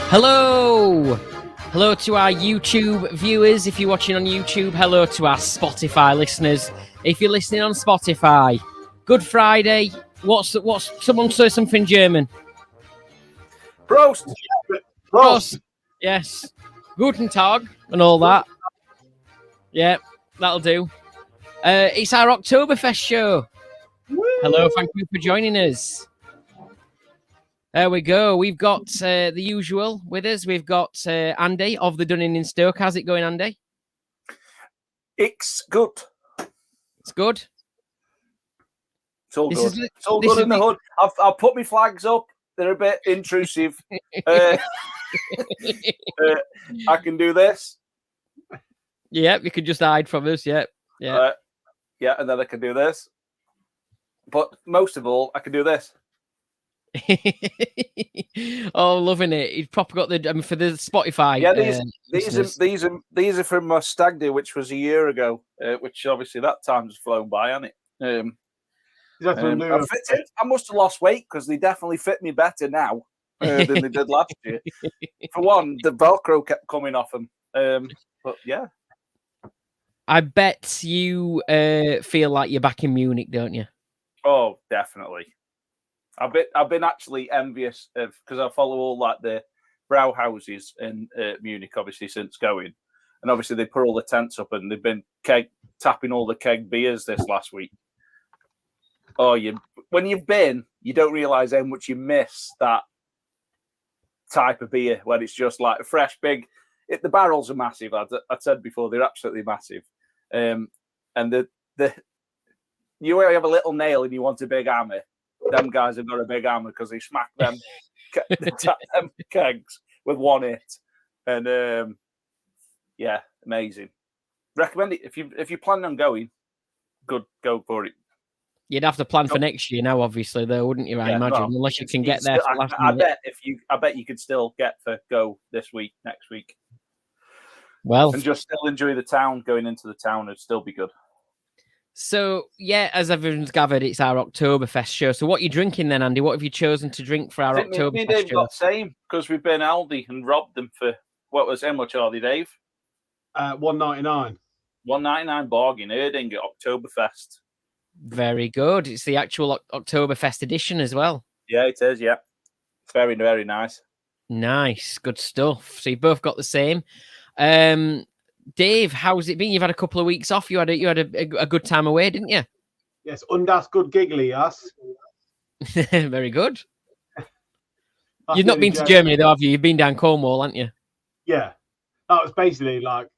Hello! Hello to our YouTube viewers if you're watching on YouTube. Hello to our Spotify listeners if you're listening on Spotify. Good Friday. What's someone say something German? Prost! Prost! Yes. Guten Tag and all that. Yeah, that'll do. It's our Oktoberfest show. Woo! Hello, thank you for joining us. There we go. We've got the usual with us. We've got Andy of the Dunning in Stoke. How's it going, Andy? It's good. It's good. It's all good. It's all good in the hood. I've put my flags up. They're a bit intrusive. I can do this. Yeah, you can just hide from us. Yeah. Yeah, and then I can do this. But most of all, I can do this. Oh, loving it! You've proper got the for the Spotify. Yeah, these are from my stag do, which was a year ago. Which obviously that time's flown by, hasn't it? I must have lost weight because they definitely fit me better now than they did last year. For one, the Velcro kept coming off them. But yeah, I bet you feel like you're back in Munich, don't you? Oh, definitely. I've been actually envious of because I follow all like the brow houses in Munich, obviously since going, and obviously they put all the tents up and they've been tapping all the keg beers this last week. Oh, when you've been, you don't realise how much you miss that type of beer when it's just like a fresh, big. The barrels are massive. I said before they're absolutely massive, and you have a little nail and you want a big hammer. Them guys have got a big hammer because they smack them, them kegs with one hit, and yeah, amazing. Recommend it if you plan on going. Good, go for it. You'd have to plan for next year now, obviously, though, wouldn't you? I imagine, unless you can get there. I bet you could still get to go this week, next week. Well, and just still enjoy the town. Going into the town would still be good. So, yeah, as everyone's gathered, it's our Oktoberfest show. So what are you drinking then, Andy? What have you chosen to drink for our Oktoberfest me and Dave show? got the same because we've been Aldi and robbed them for, how much are they, Dave? $1.99. $1.99 bargain, Erding at Oktoberfest. Very good. It's the actual Oktoberfest edition as well. Yeah, it is, yeah. It's very, very nice. Nice. Good stuff. So you both got the same. Dave, how's it been? You've had a couple of weeks off. You had a good time away, didn't you? Yes, und das good giggly, yes. Very good. You've not been to Germany, though, have you? You've been down Cornwall, haven't you? Yeah. That was basically like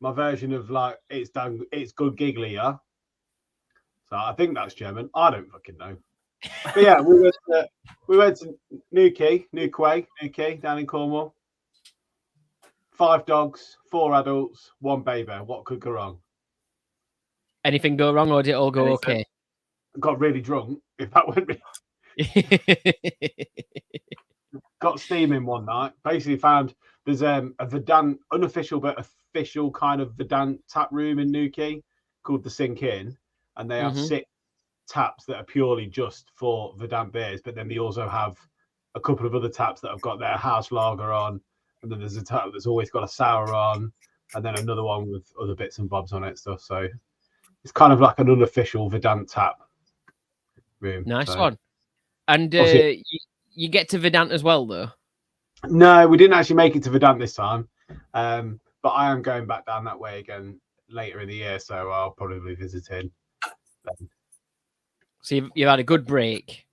my version of like it's good giggly, yeah. So I think that's German. I don't fucking know. But yeah, we went to Newquay down in Cornwall. 5 dogs, 4 adults, 1 baby. What could go wrong? Anything go wrong, or did it all go okay? I got really drunk. If that went got steaming one night. Basically found there's a Verdant, unofficial but official kind of Verdant tap room in Newquay called the Sink In, and they have 6 taps that are purely just for Verdant beers. But then they also have a couple of other taps that have got their house lager on. And then there's a tap that's always got a sour on, and then another one with other bits and bobs on it stuff. So it's kind of like an unofficial Verdant tap room. Nice one. And you get to Verdant as well, though? No, we didn't actually make it to Verdant this time. But I am going back down that way again later in the year, so I'll probably be visiting then. So you've had a good break.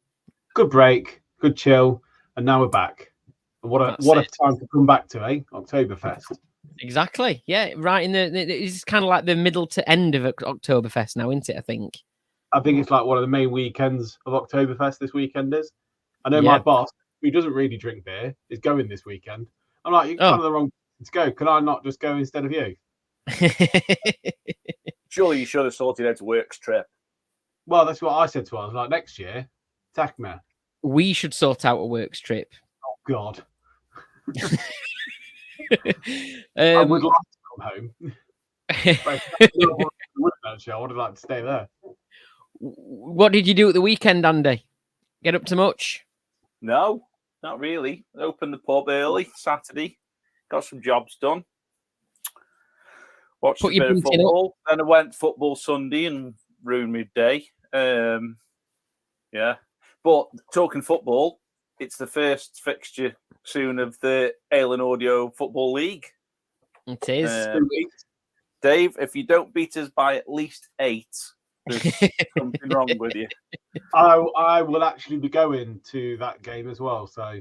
Good break, good chill, and now we're back. What a time to come back to, eh? Oktoberfest. Exactly. Yeah, right in it's kind of like the middle to end of Oktoberfest now, isn't it? I think it's like one of the main weekends of Oktoberfest this weekend is. I know my boss, who doesn't really drink beer, is going this weekend. I'm like, you're kind of the wrong to go. Can I not just go instead of you? Surely you should have sorted out a works trip. Well, that's what I said to her. I was like, next year, attack me. We should sort out a works trip. Oh, God. I would like to come home. I would like to stay there. What did you do at the weekend, Andy? Get up to much? No, not really. Opened the pub early Saturday. Got some jobs done. Watched a bit of football. Then I went football Sunday and ruined my day. Yeah. But talking football, it's the first fixture soon of the Ale and Audio Football League. It is. Dave, if you don't beat us by at least 8, there's something wrong with you. I will actually be going to that game as well. So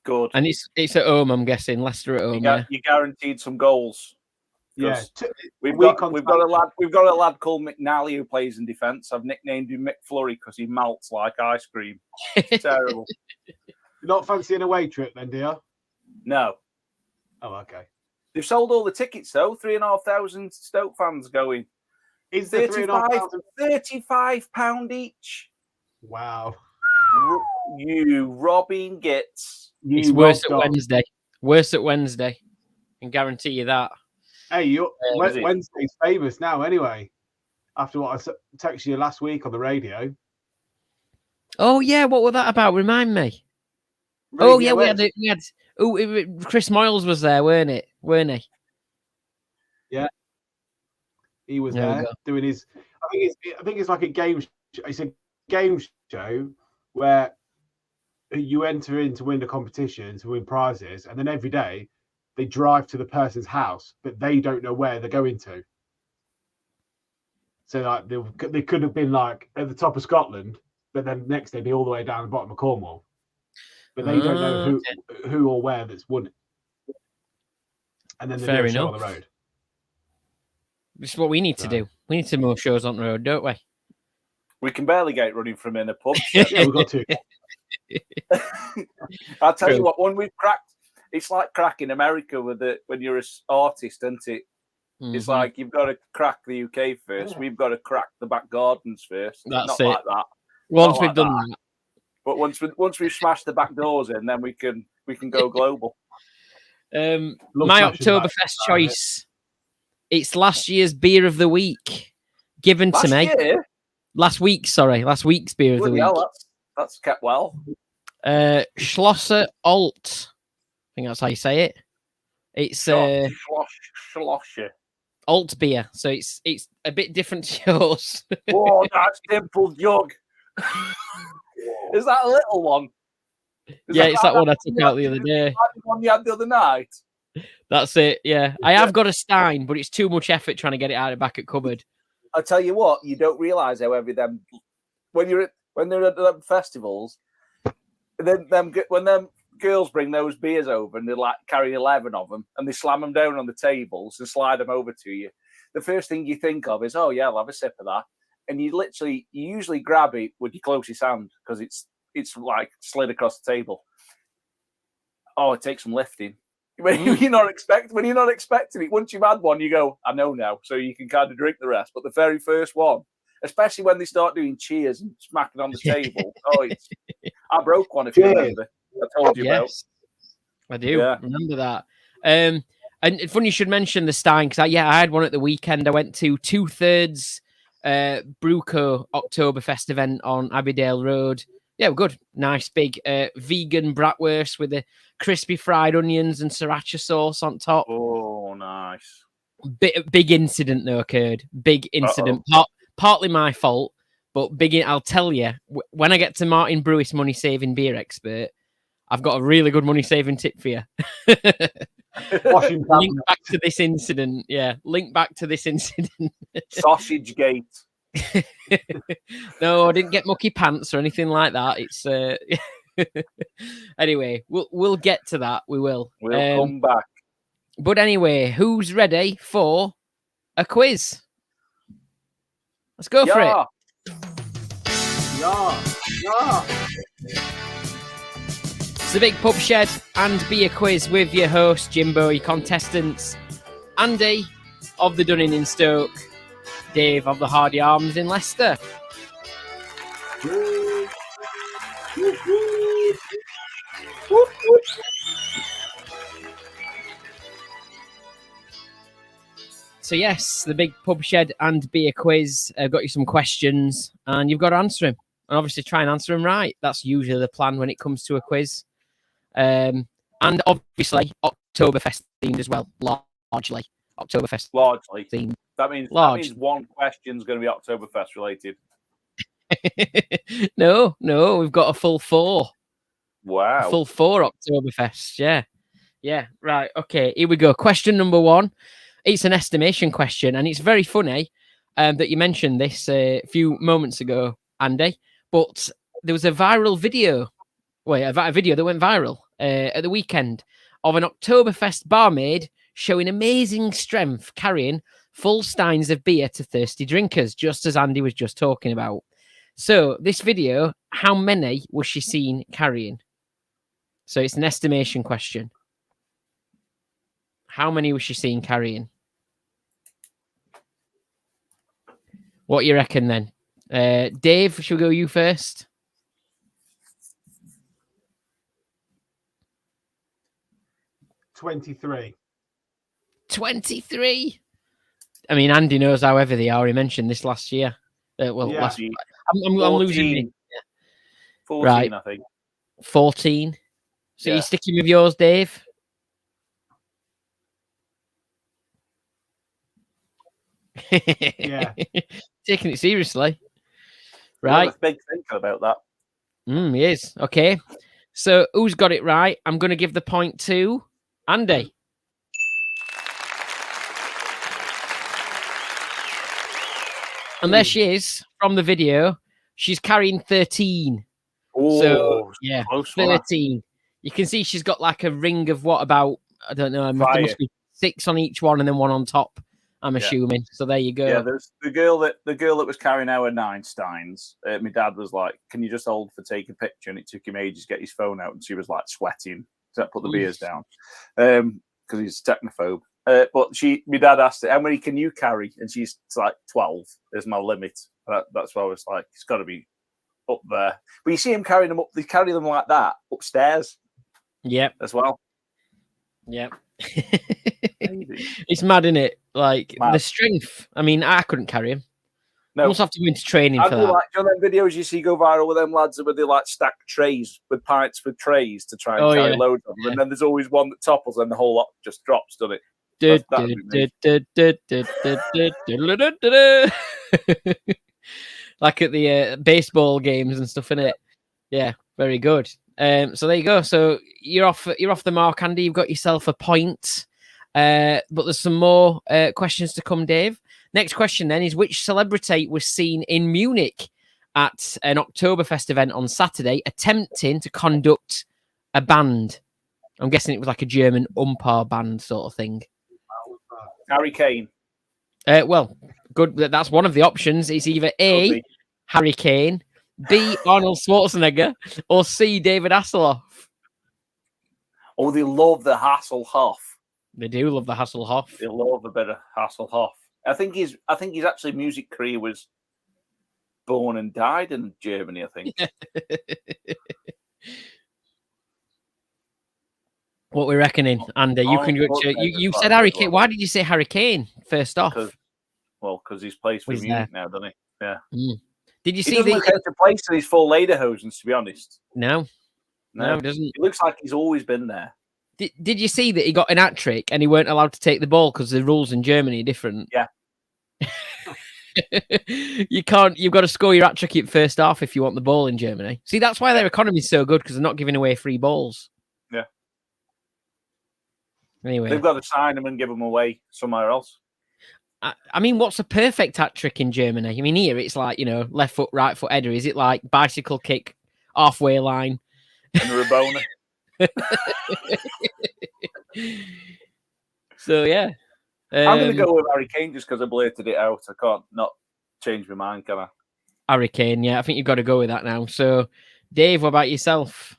good. And it's at home, I'm guessing. Leicester at home. You guaranteed some goals. Yeah, we've got a lad called McNally who plays in defence. I've nicknamed him McFlurry because he melts like ice cream. It's terrible. You're not fancying a away trip then, do you? No. Oh, okay. They've sold all the tickets though. 3,500 Stoke fans going. Is £35 each? Wow. You robbing gits. It's worse at Wednesday. Worse at Wednesday. I can guarantee you that. Hey, Wednesday's famous now anyway. After what I texted you last week on the radio. Oh yeah, what was that about? Remind me. We had. Chris Moyles was there, weren't he? Yeah, he was there doing his. I think it's like a game. It's a game show where you enter in to win the competition, to win prizes, and then every day they drive to the person's house, but they don't know where they're going to. So like they could have been like at the top of Scotland, but then next day be all the way down the bottom of Cornwall. But they don't know who or where that's won it. And then they do a show on the road. This is what we need to do. We need some more shows on the road, don't we? We can barely get running from in a pub. Yeah, we've got to. I'll tell you what, when we've cracked, it's like cracking America when you're an artist, isn't it? Mm-hmm. It's like you've got to crack the UK first. Yeah. We've got to crack the back gardens first. That's Not it. Like that. Once we've done that. But once we've smashed the back doors in, then we can go global. My Oktoberfest choice. It's last year's beer of the week, given to me. Last week's beer of the week. Hell, that's kept well. Schlosser Alt. I think that's how you say it. It's Schlosser Alt beer, so it's a bit different to yours. Oh, that's dimple jug. Is that a little one? It's that one I took out the other day. The one you had the other night. That's it. Yeah, I have got a Stein, but it's too much effort trying to get it out of the back at cupboard. I tell you what, you don't realise how heavy them when they're at them festivals. Then when them girls bring those beers over and they like carry 11 of them and they slam them down on the tables and slide them over to you. The first thing you think of is, oh yeah, I'll have a sip of that. And you usually grab it with your closest hand because it's like slid across the table. Oh, it takes some lifting. When you're not expecting it, once you've had one, you go, I know now, so you can kind of drink the rest. But the very first one, especially when they start doing cheers and smacking on the table, I broke one if you remember. I told you about. I do remember that. And it's funny you should mention the Stein because I had one at the weekend. I went to 2/3 Bruco Oktoberfest event on Abbeydale Road. Yeah, good. Nice big vegan bratwurst with the crispy fried onions and sriracha sauce on top. Oh, nice. Big incident though occurred. Big incident. Partly my fault, but I'll tell you, when I get to Martin Brewis Money Saving Beer Expert, I've got a really good money saving tip for you. Link back to this incident. Yeah, link back to this incident. Sausage gate. No, I didn't get mucky pants or anything like that. It's anyway, we'll get to that. We'll come back. But anyway, who's ready for a quiz? Let's go for it. Yeah. It's the Big Pub Shed and Beer Quiz with your host Jimbo, your contestants Andy of the Dunning in Stoke, Dave of the Hardy Arms in Leicester. So yes, the Big Pub Shed and Beer Quiz. I've got you some questions and you've got to answer them. and obviously try and answer them right. That's usually the plan when it comes to a quiz. And obviously Oktoberfest themed as well, largely. Oktoberfest largely themed. That means one question's going to be Oktoberfest related. No, we've got a full 4. Wow. A full 4 Oktoberfest, yeah. Right, okay, here we go. Question number 1. It's an estimation question, and it's very funny that you mentioned this a few moments ago, Andy. But there was a viral video. A video that went viral at the weekend of an Oktoberfest barmaid showing amazing strength carrying full steins of beer to thirsty drinkers, just as Andy was just talking about. So this video, how many was she seen carrying? So it's an estimation question. How many was she seen carrying? What you reckon then? Dave, shall we go you first? $23. 23. I mean, Andy knows how heavy they are. He mentioned this last year. I'm losing me. 14, right. I think. 14. So Yeah. you're sticking with yours, Dave? Yeah. Taking it seriously. Right. A big thinker about that. He is. Okay. So who's got it right? I'm going to give the point to Andy. And there she is from the video. She's carrying 13. Oh, so, yeah, close 13. You can see she's got like a ring of what about, I don't know, there must be 6 on each one and then 1 on top, I'm assuming. So there you go. Yeah, there's the girl that was carrying our 9 steins. My dad was like, "Can you just hold for take a picture?" And it took him ages to get his phone out, and she was like sweating to put the beers down because he's a technophobe. But my dad asked her, "How many can you carry?" And she's like, 12 is my limit. That's why I was like, it's got to be up there. But you see him carrying them up. They carry them like that upstairs. Yep. As well. Yep. It's mad, isn't it? Like the strength. I mean, I couldn't carry him. No. You must have to go into training for that. Like, you know, them videos you see go viral with them lads where they like stack trays with pints with trays to try and carry loads of them. Yeah. And then there's always one that topples and the whole lot just drops, doesn't it? Like at the baseball games and stuff, innit? Yeah, very good. So there you go. So you're off the mark, Andy. You've got yourself a point. But there's some more questions to come, Dave. Next question then is, which celebrity was seen in Munich at an Oktoberfest event on Saturday attempting to conduct a band? I'm guessing it was like a German umpire band sort of thing. Harry Kane. Well, good. That's one of the options. It's either A, Harry Kane, B, Arnold Schwarzenegger, or C, David Hasselhoff. Oh, they love the Hasselhoff. They do love the Hasselhoff. They love a bit of Hasselhoff. I think his actually music career was born and died in Germany, I think. What we're reckoning, Andy? You can go. You said Harry Kane. Why did you say Harry Kane first off? Because he's plays for Munich now, doesn't he? Yeah. Did you see he doesn't look out of place in his full lederhosen, to be honest? No, he doesn't. It looks like he's always been there. Did you see that he got an hat trick and he weren't allowed to take the ball because the rules in Germany are different? Yeah. You've got to score your hat trick at first half if you want the ball in Germany. See, that's why their economy is so good, because they're not giving away free balls. Yeah. Anyway, they've got to sign them and give them away somewhere else. I mean, what's a perfect hat trick in Germany? I mean, here it's like, left foot, right foot header. Is it like bicycle kick, halfway line? And a Rabona. So, yeah. I'm going to go with Harry Kane just because I blurted it out. I can't not change my mind, can I? Harry Kane, yeah. I think you've got to go with that now. So, Dave, what about yourself?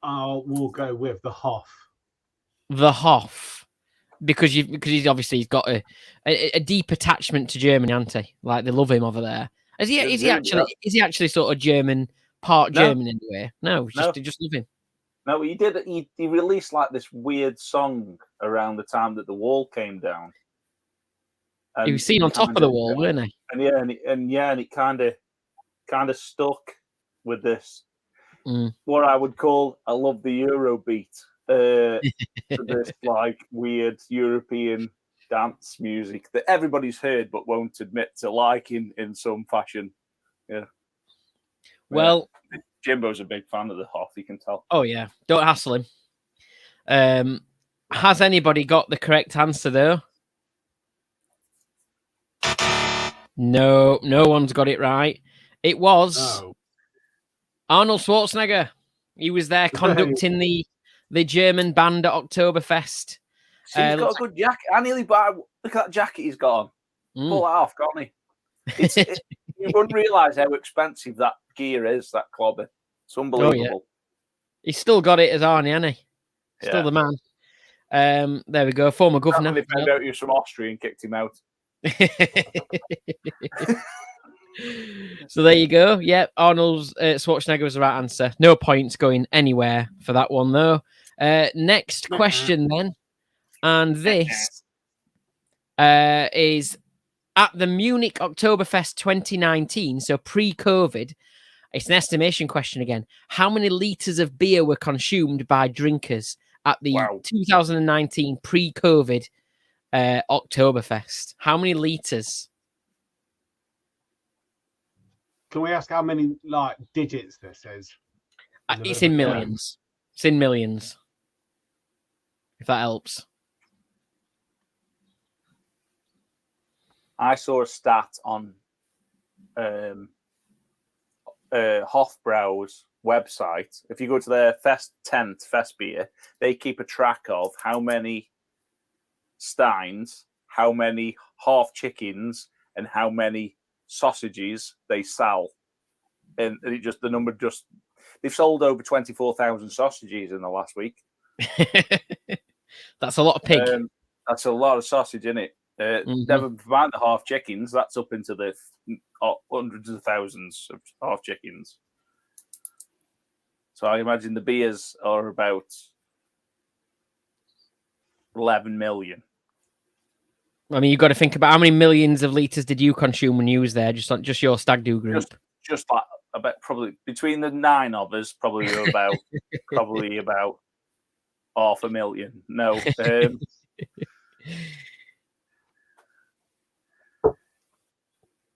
We'll go with the Hoff. The Hoff. Because he's obviously got a deep attachment to Germany, hasn't he? Like, they love him over there. Is he actually sort of German, part German anyway? No, they just love him. No, he did. He released like this weird song around the time that the wall came down. And he was seen on top of the wall, weren't he? And it kind of kind of stuck with this. What I would call, I love the Eurobeat. For this like weird European dance music that everybody's heard but won't admit to liking in some fashion. Yeah. Well, Jimbo's a big fan of the Hoff, you can tell. Oh yeah, don't hassle him. Has anybody got the correct answer though? No one's got it right. It was Arnold Schwarzenegger. He was there conducting the German band at Oktoberfest. He's got a good jacket. I nearly bought. Look at that jacket he's got on. Pull it off, can't he? You wouldn't realise how expensive that gear is. That clobber. It's unbelievable. Oh, yeah. He's still got it as Arnie, hasn't he? Still the man. There we go. Former governor. They found out he was from Austria and kicked him out. So there you go. Yep, Arnold Schwarzenegger was the right answer. No points going anywhere for that one though. Next question then, and this is at the Munich Oktoberfest 2019, so pre-COVID. It's an estimation question again. How many litres of beer were consumed by drinkers at the 2019 pre-COVID Oktoberfest? How many litres? Can we ask how many like digits this is? It's in millions. It's in millions. If that helps. I saw a stat on Hofbrau's website. If you go to their fest beer, they keep a track of how many steins, how many half chickens, and how many sausages they sell. And it just the number just they've sold over 24,000 sausages in the last week. That's a lot of pig. That's a lot of sausage in it. Never mind the half chickens. That's up into the hundreds of thousands of half chickens. So I imagine the beers are about 11 million. I mean, you've got to think about how many millions of litres did you consume when you was there, just your stag do group? Just like about probably between the 9 of us, probably about 500,000. No.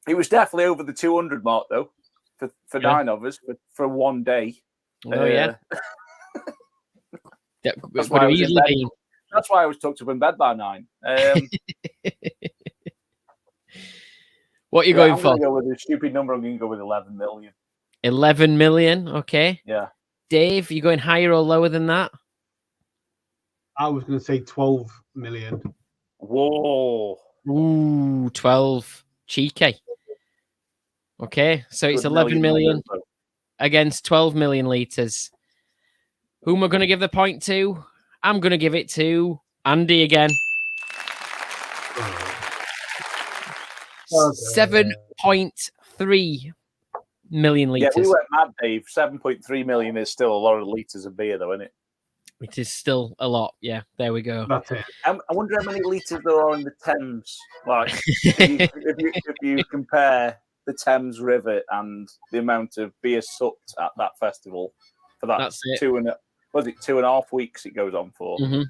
It was definitely over the 200 mark though, for 9 of us for one day. Oh yeah. That's why I was tucked up in bed by 9. What are you going for? I'm going to go with a stupid number. I'm going to go with 11 million. 11 million, okay. Yeah. Dave, you going higher or lower than that? I was going to say 12 million. Whoa. Ooh, 12. Cheeky. Okay, so it's 11 million against 12 million litres. Who am I going to give the point to? I'm going to give it to Andy again. 7.3 million litres. Yeah, we went mad, Dave. 7.3 million is still a lot of litres of beer, though, isn't it? It is still a lot. Yeah, there we go. That's it. I wonder how many litres there are in the Thames. Like, if you compare the Thames River and the amount of beer sucked at that festival for that. That's it. 2.5 weeks it goes on for. Mm-hmm.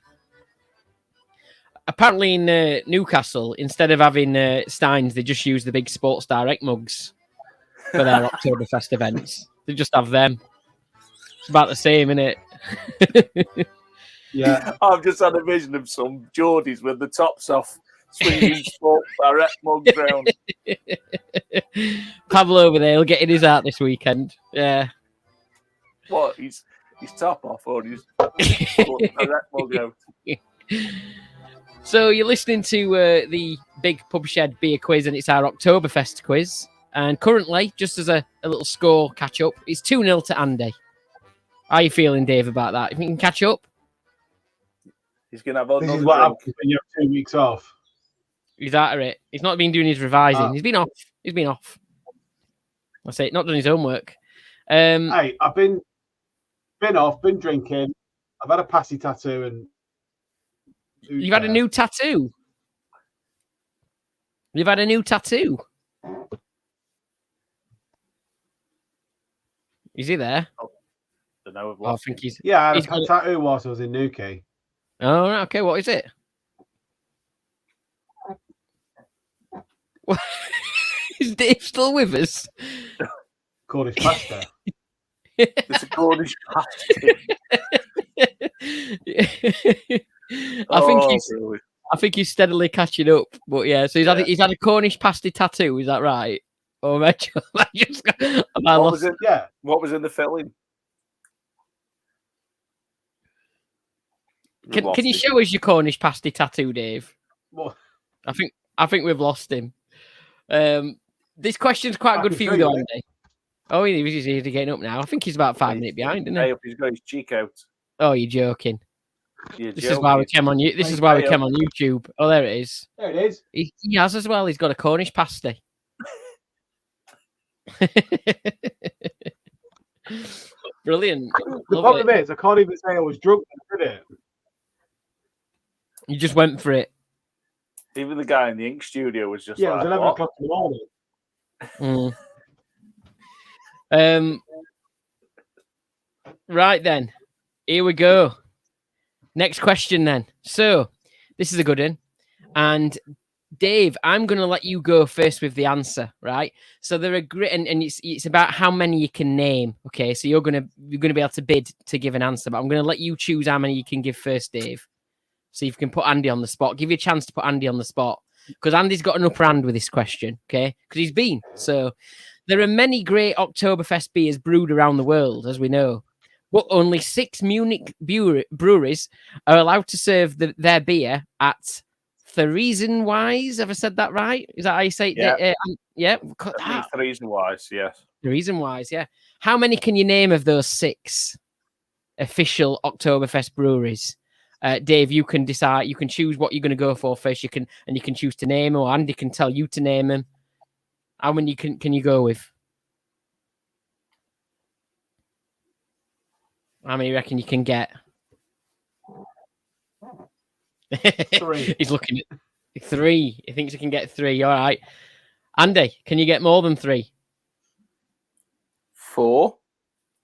Apparently in Newcastle, instead of having steins, they just use the big Sports Direct mugs for their Oktoberfest events. They just have them. It's about the same, isn't it? Yeah. I've just had a vision of some Geordies with the tops off, swinging Sports Direct mugs around. Pablo over there, he'll get in his art this weekend. Yeah. What? He's top off or he's Sports Direct mug out? So you're listening to the Big Pub Shed beer quiz, and it's our Oktoberfest quiz. And currently, just as a little score catch-up, it's 2-0 to Andy. How are you feeling, Dave, about that? If you can catch up? He's going to have This is what happens when you have 2 weeks off. He's out of it. He's not been doing his revising. He's been off. That's it. Not done his homework. Hey, I've been off, been drinking. I've had a passy tattoo and... You've had a new tattoo? You've had a new tattoo? Is he there? Don't know. Oh, I think he's. Yeah, I had he's a tattoo whilst I was in Newquay. Oh, right, okay. What is it? Is Dave still with us? Cornish pasta. It's a Cornish pasty. I think he's steadily catching up. But yeah, so he's had a Cornish pasty tattoo. Is that right? Or am I lost? What was in the filling? Can you show us your Cornish pasty tattoo, Dave? What? I think we've lost him. This question's quite good for you, though, Andy. Oh, he's getting up now. I think he's about 5 minutes behind, isn't he? He's got his cheek out. Oh, you're joking. This is why we came on YouTube. Oh, there it is. There it is. He has as well. He's got a Cornish pasty. Brilliant. The problem is, I can't even say I was drunk when I did it. You just went for it. Even the guy in the ink studio was just it was 11 o'clock in the morning. Right then. Here we go. Next question then. So, this is a good one. And Dave, I'm going to let you go first with the answer, right? So there are great, and it's about how many you can name. Okay, so you're going to be able to bid to give an answer, but I'm going to let you choose how many you can give first, Dave. So you can put Andy on the spot. Give you a chance to put Andy on the spot because Andy's got an upper hand with this question. Okay, because he's been. So there are many great Oktoberfest beers brewed around the world, as we know. But only 6 Munich breweries are allowed to serve their beer at Theresienwiese. Have I said that right? Is that how you say it? Yeah. Theresienwiese, yes. Theresienwiese, yeah. How many can you name of those 6 official Oktoberfest breweries? Dave, you can decide. You can choose what you're going to go for first. You can choose to name them, or Andy can tell you to name them. How many can you go with? How many you reckon you can get? 3. He's looking at 3. He thinks he can get 3. All right. Andy, can you get more than 3? 4.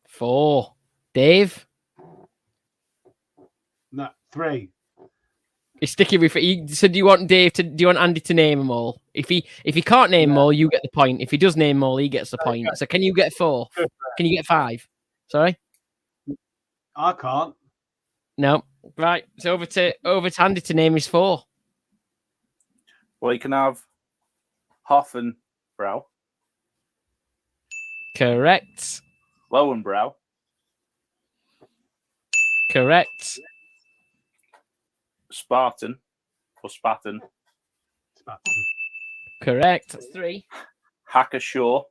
4. Dave? No, 3. He's sticking with it. So do you want Andy to name them all? If he can't name them all, you get the point. If he does name them all, he gets the point. So can you get 4? Can you get 5? Sorry? I can't. No. Right. It's over to Andy to name his 4. Well, you can have Hoffenbrau. Correct. Lowenbrau. Correct. Spartan or Spaten. Correct. That's 3. Hacker-Shaw.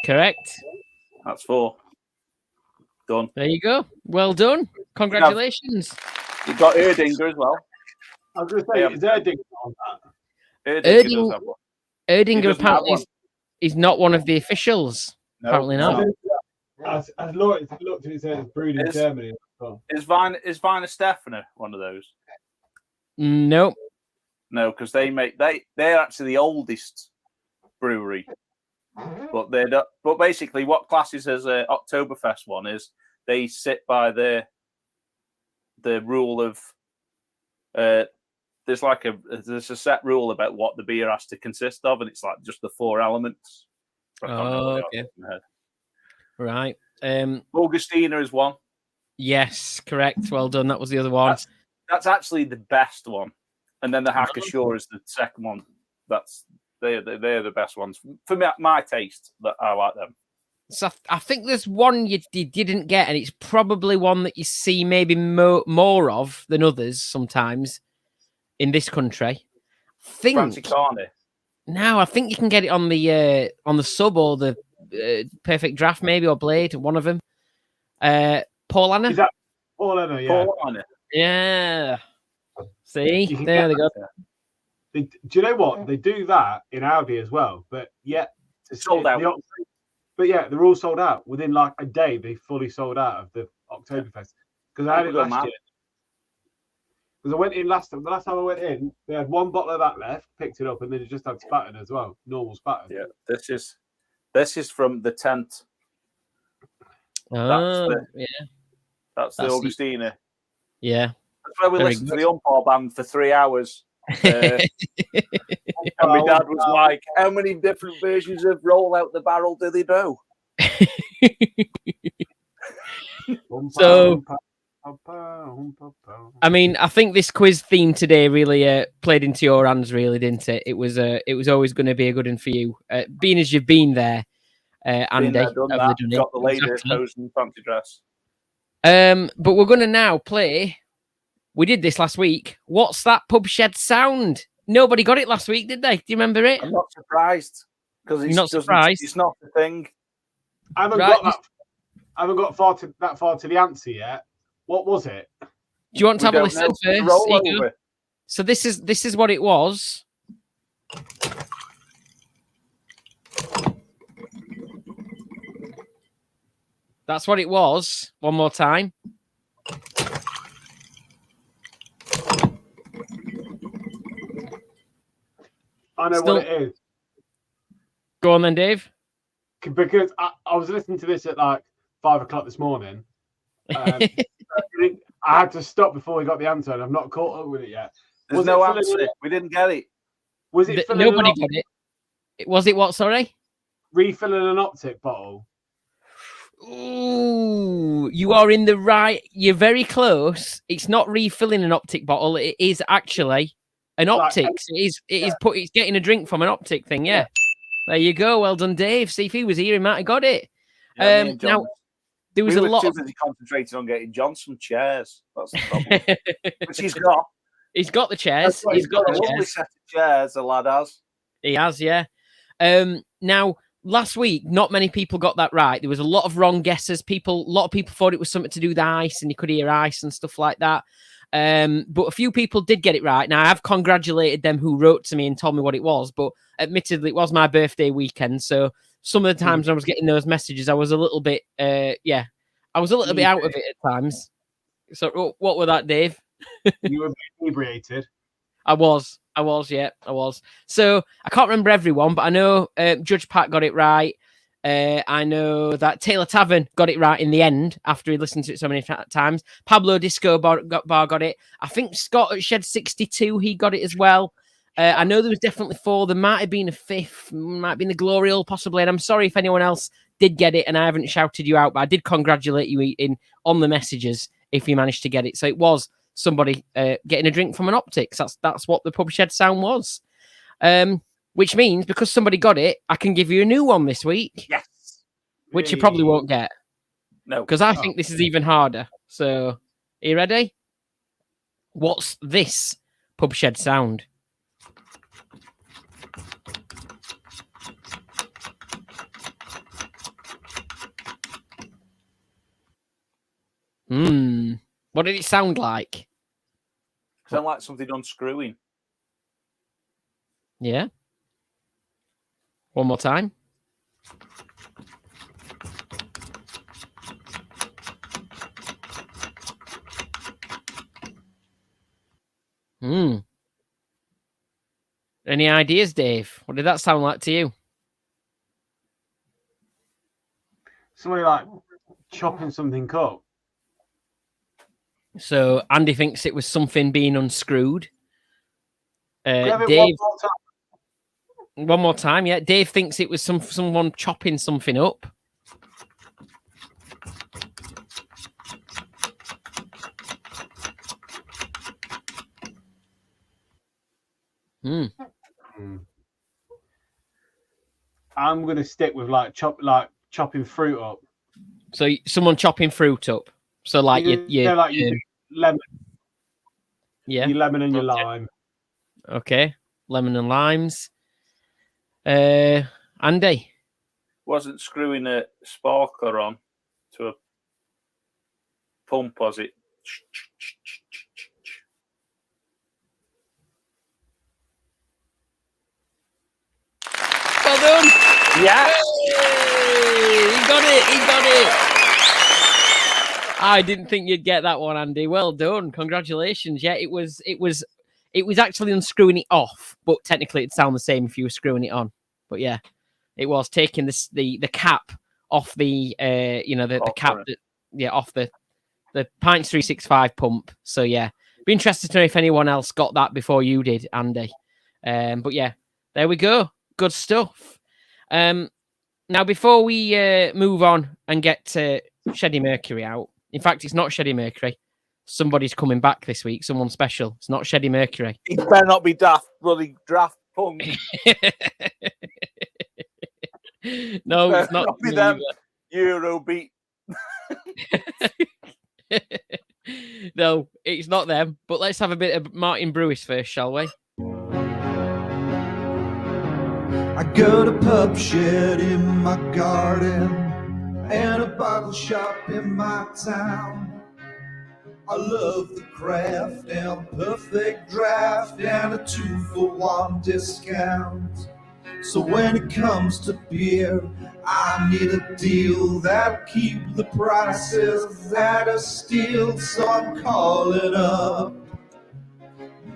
Correct. That's 4. Done. There you go. Well done. Congratulations. You've got Erdinger as well. I was going to say, is Erdinger on that? Erdinger apparently is not one of the officials. No, apparently not. As looked at it, it says brewed in Germany. Is Wiener Stefaner one of those? Nope. No, because they're actually the oldest brewery. But but basically, what classes as a Oktoberfest one is they sit by the rule of there's a set rule about what the beer has to consist of, and it's like just the 4 elements. Oh, okay. Right. Augustina is one. Yes, correct. Well done. That was the other one. That's actually the best one, and then the Hacker-Shaw is the second one. They're the best ones for me, my taste. That I like them. So I think there's one you didn't get, and it's probably one that you see maybe more of than others sometimes in this country. Franzicani. No, I think you can get it on the sub or the Perfect Draft maybe, or Blade, one of them. Paulaner. Is that Paulaner? Yeah. Paulaner. Yeah. See, there they go. Do you know what? They do that in Audi as well, but yet it's sold out. But yeah, they're all sold out within like a day. They fully sold out of the Oktoberfest because I had it last year. Because I went in last time. The last time I went in, they had one bottle of that left, picked it up, and then it just had Spaten as well, normal Spaten. Yeah, this is from the tent. Oh, That's the Augustina. Yeah. That's where we listened to the Umpire band for 3 hours. And my dad was like, how many different versions of Roll Out the Barrel do they do? So, I mean, I think this quiz theme today really played into your hands, really, didn't it? It was always going to be a good one for you, being as you've been there, Andy. Done got the lady hose and fancy dress. But we're going to now play. We did this last week. What's that pub shed sound? Nobody got it last week, did they? Do you remember it? I'm not surprised because You're not surprised. It's not the thing. I haven't got that far to the answer yet. What was it? Do you want to have a listen first? Roll over. So this is what it was. That's what it was. One more time. I know what it is. Go on then, Dave. Because I was listening to this at like 5 o'clock this morning. I had to stop before we got the answer, and I've not caught up with it yet. There's no answer. We didn't get it. Was it nobody got it? Was it what? Sorry. Refilling an optic bottle. Ooh, you are in the right. You're very close. It's not refilling an optic bottle. It is actually an optic. It's getting a drink from an optic thing. Yeah. There you go. Well done, Dave. See, if he was here, he might have got it. Yeah, now there was a lot. Too busy concentrating on getting John some chairs. That's the problem. Which he's got. He's got the chairs. He's got the lovely set of chairs. The lad has. He has, yeah. Now, last week, not many people got that right. There was a lot of wrong guesses. A lot of people thought it was something to do with ice, and you could hear ice and stuff like that. But a few people did get it right. Now, I've congratulated them who wrote to me and told me what it was, but admittedly, it was my birthday weekend, so some of the times when I was getting those messages, I was a little bit, I was a little bit out of it at times. So, what were that, Dave? You were inebriated. I was. So I can't remember everyone, but I know Judge Pat got it right. I know that Taylor Tavern got it right in the end after he listened to it so many times. Pablo Disco Bar got it. I think Scott at Shed 62, he got it as well. I know there was definitely 4. There might have been a 5th, might have been the Glory Hole possibly. And I'm sorry if anyone else did get it and I haven't shouted you out, but I did congratulate you on the messages if you managed to get it. So it was somebody getting a drink from an optics. That's what the pub shed sound was. Which means because somebody got it, I can give you a new one this week. Yes. Which you probably won't get. No. Because I think this is even harder. So, are you ready? What's this pub shed sound? What did it sound like? Sound like something unscrewing. Yeah. One more time. Any ideas, Dave? What did that sound like to you? Somebody like chopping something up. So Andy thinks it was something being unscrewed. Dave, one more time, yeah. Dave thinks it was someone chopping something up. I'm gonna stick with chopping fruit up. So someone chopping fruit up. So like you lemon. Yeah. Your lemon and your lime. Okay. Lemon and limes. Andy. Wasn't screwing a sparkler on to a pump, was it? Well done. Yeah. He got it. I didn't think you'd get that one, Andy. Well done. Congratulations. Yeah, it was actually unscrewing it off, but technically it'd sound the same if you were screwing it on. But yeah, it was taking the cap off the the cap off the Pints 365 pump. So yeah, be interested to know if anyone else got that before you did, Andy. But yeah, there we go. Good stuff. Now before we move on and get Sheddy Mercury out, in fact, it's not Sheddy Mercury. Somebody's coming back this week. Someone special. It's not Sheddy Mercury. It better not be bloody Daft Punk. No, it's not be them. Eurobeat. No, it's not them. But let's have a bit of Martin Brewis first, shall we? I got a pub shed in my garden and a bottle shop in my town. I love the craft and perfect draft and a 2-for-1 discount. So when it comes to beer, I need a deal that'll keep the prices at a steal. So I'm calling up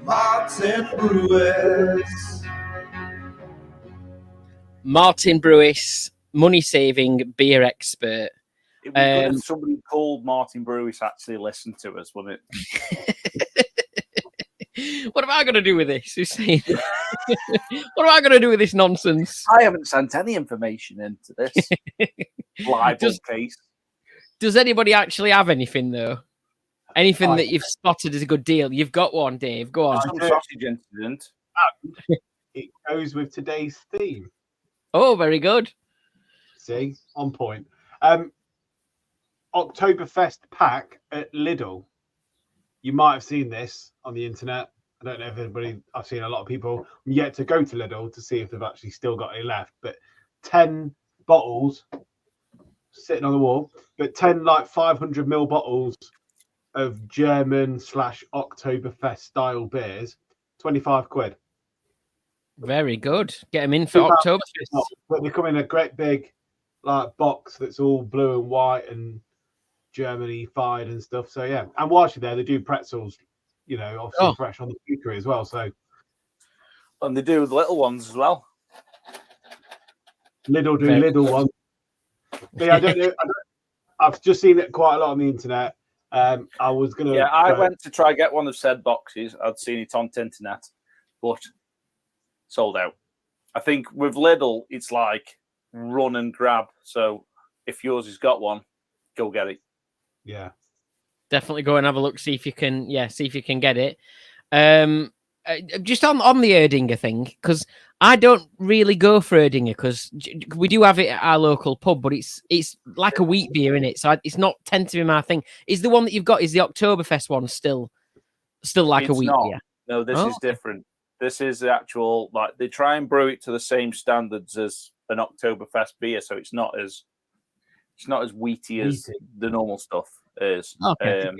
Martin Brewis. Martin Brewis, money-saving beer expert. It'd be good if somebody called Martin Brewis actually listened to us, wouldn't it? What am I going to do with this? Who's saying? What am I going to do with this nonsense? I haven't sent any information into this libel case. Does anybody actually have anything, though? Anything that you've spotted as a good deal? You've got one, Dave. Go on. Some sausage incident. It goes with today's theme. Oh, very good. See, on point. Oktoberfest pack at Lidl. You might have seen this on the internet. I don't know if anybody. I've seen a lot of people yet to go to Lidl to see if they've actually still got any left. But 10 bottles sitting on the wall, but 10 like 500ml bottles of German / Oktoberfest style beers, 25 quid. Very good. Get them in for Oktoberfest. But they come in a great big like box that's all blue and white and Germany-fied and stuff. So yeah, and whilst you're there, they do pretzels, obviously fresh on the bakery as well. So, and they do the little ones as well. Lidl do little ones. But yeah, I don't know. I've just seen it quite a lot on the internet. I was gonna. Yeah, I went to try get one of said boxes. I'd seen it on the internet, but sold out. I think with Lidl, it's like run and grab. So if yours has got one, go get it. Yeah, definitely go and have a look. See if you can get it. Just on the Erdinger thing, because I don't really go for Erdinger because we do have it at our local pub, but it's like a wheat beer in it, so it's not tend to be my thing. Is the one that you've got is the Oktoberfest one still like a wheat beer? No, this is different. This is the actual, like, they try and brew it to the same standards as an Oktoberfest beer, so it's not as wheaty as the normal stuff is. Okay.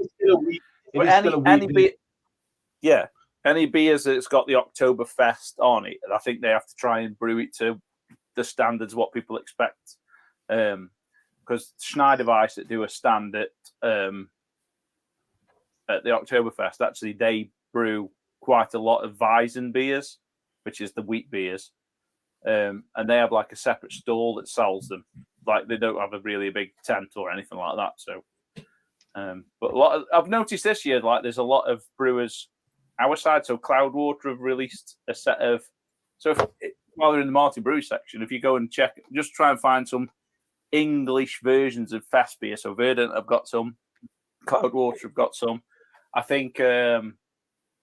Any beers that's got the Oktoberfest on it, I think they have to try and brew it to the standards what people expect. Because Schneiderweiss that do a stand at the Oktoberfest, actually they brew quite a lot of Weizen beers, which is the wheat beers. And they have like a separate stall that sells them. Like they don't have a big tent or anything like that. So, but I've noticed this year, like there's a lot of brewers our side. So Cloudwater have released a set of. So while they're in the Martin Brewery section, if you go and check, just try and find some English versions of Fest beer. So Verdant have got some, Cloudwater have got some. I think the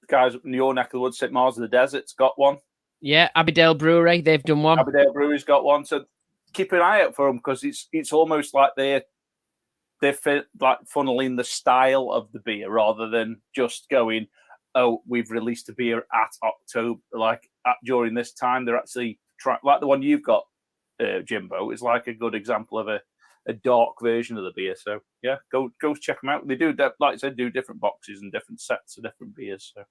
guys up in your neck of the woods, St. Mars of the Desert's got one. Yeah, Abbeydale Brewery, they've done one. Abbeydale Brewery's got one. So keep an eye out for them because it's almost like they're like funneling the style of the beer rather than just going, oh, we've released a beer at October, during this time. They're actually trying, like the one you've got, Jimbo, is like a good example of a dark version of the beer. So yeah, go check them out. They do, like I said, do different boxes and different sets of different beers. So.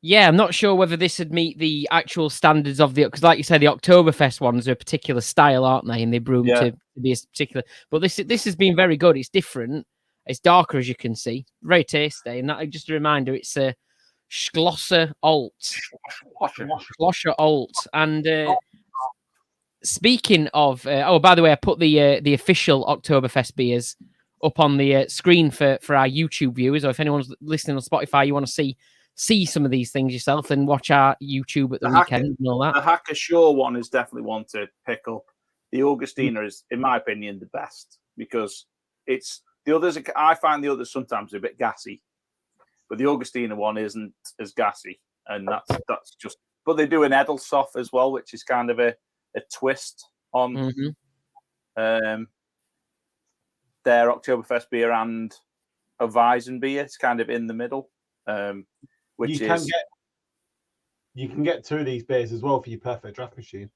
Yeah, I'm not sure whether this would meet the actual standards of because, like you said, the Oktoberfest ones are a particular style, aren't they? And they brew them to be a particular. But this has been very good. It's different. It's darker, as you can see. Very tasty. And that, just a reminder, it's a Schlosser Alt. Schlosser Alt. And speaking of... by the way, I put the official Oktoberfest beers up on the screen for our YouTube viewers, or if anyone's listening on Spotify, you want to see some of these things yourself, and watch our YouTube at the weekend and all that. The Hacker Shore one is definitely one to pick up. The Augustiner is, in my opinion, the best, because it's the others. I find the others sometimes a bit gassy, but the Augustiner one isn't as gassy, and that's just. But they do an Edelsoff as well, which is kind of a twist on their Oktoberfest beer and a Weizen beer. It's kind of in the middle, which you can get 2 of these beers as well for your perfect draft machine.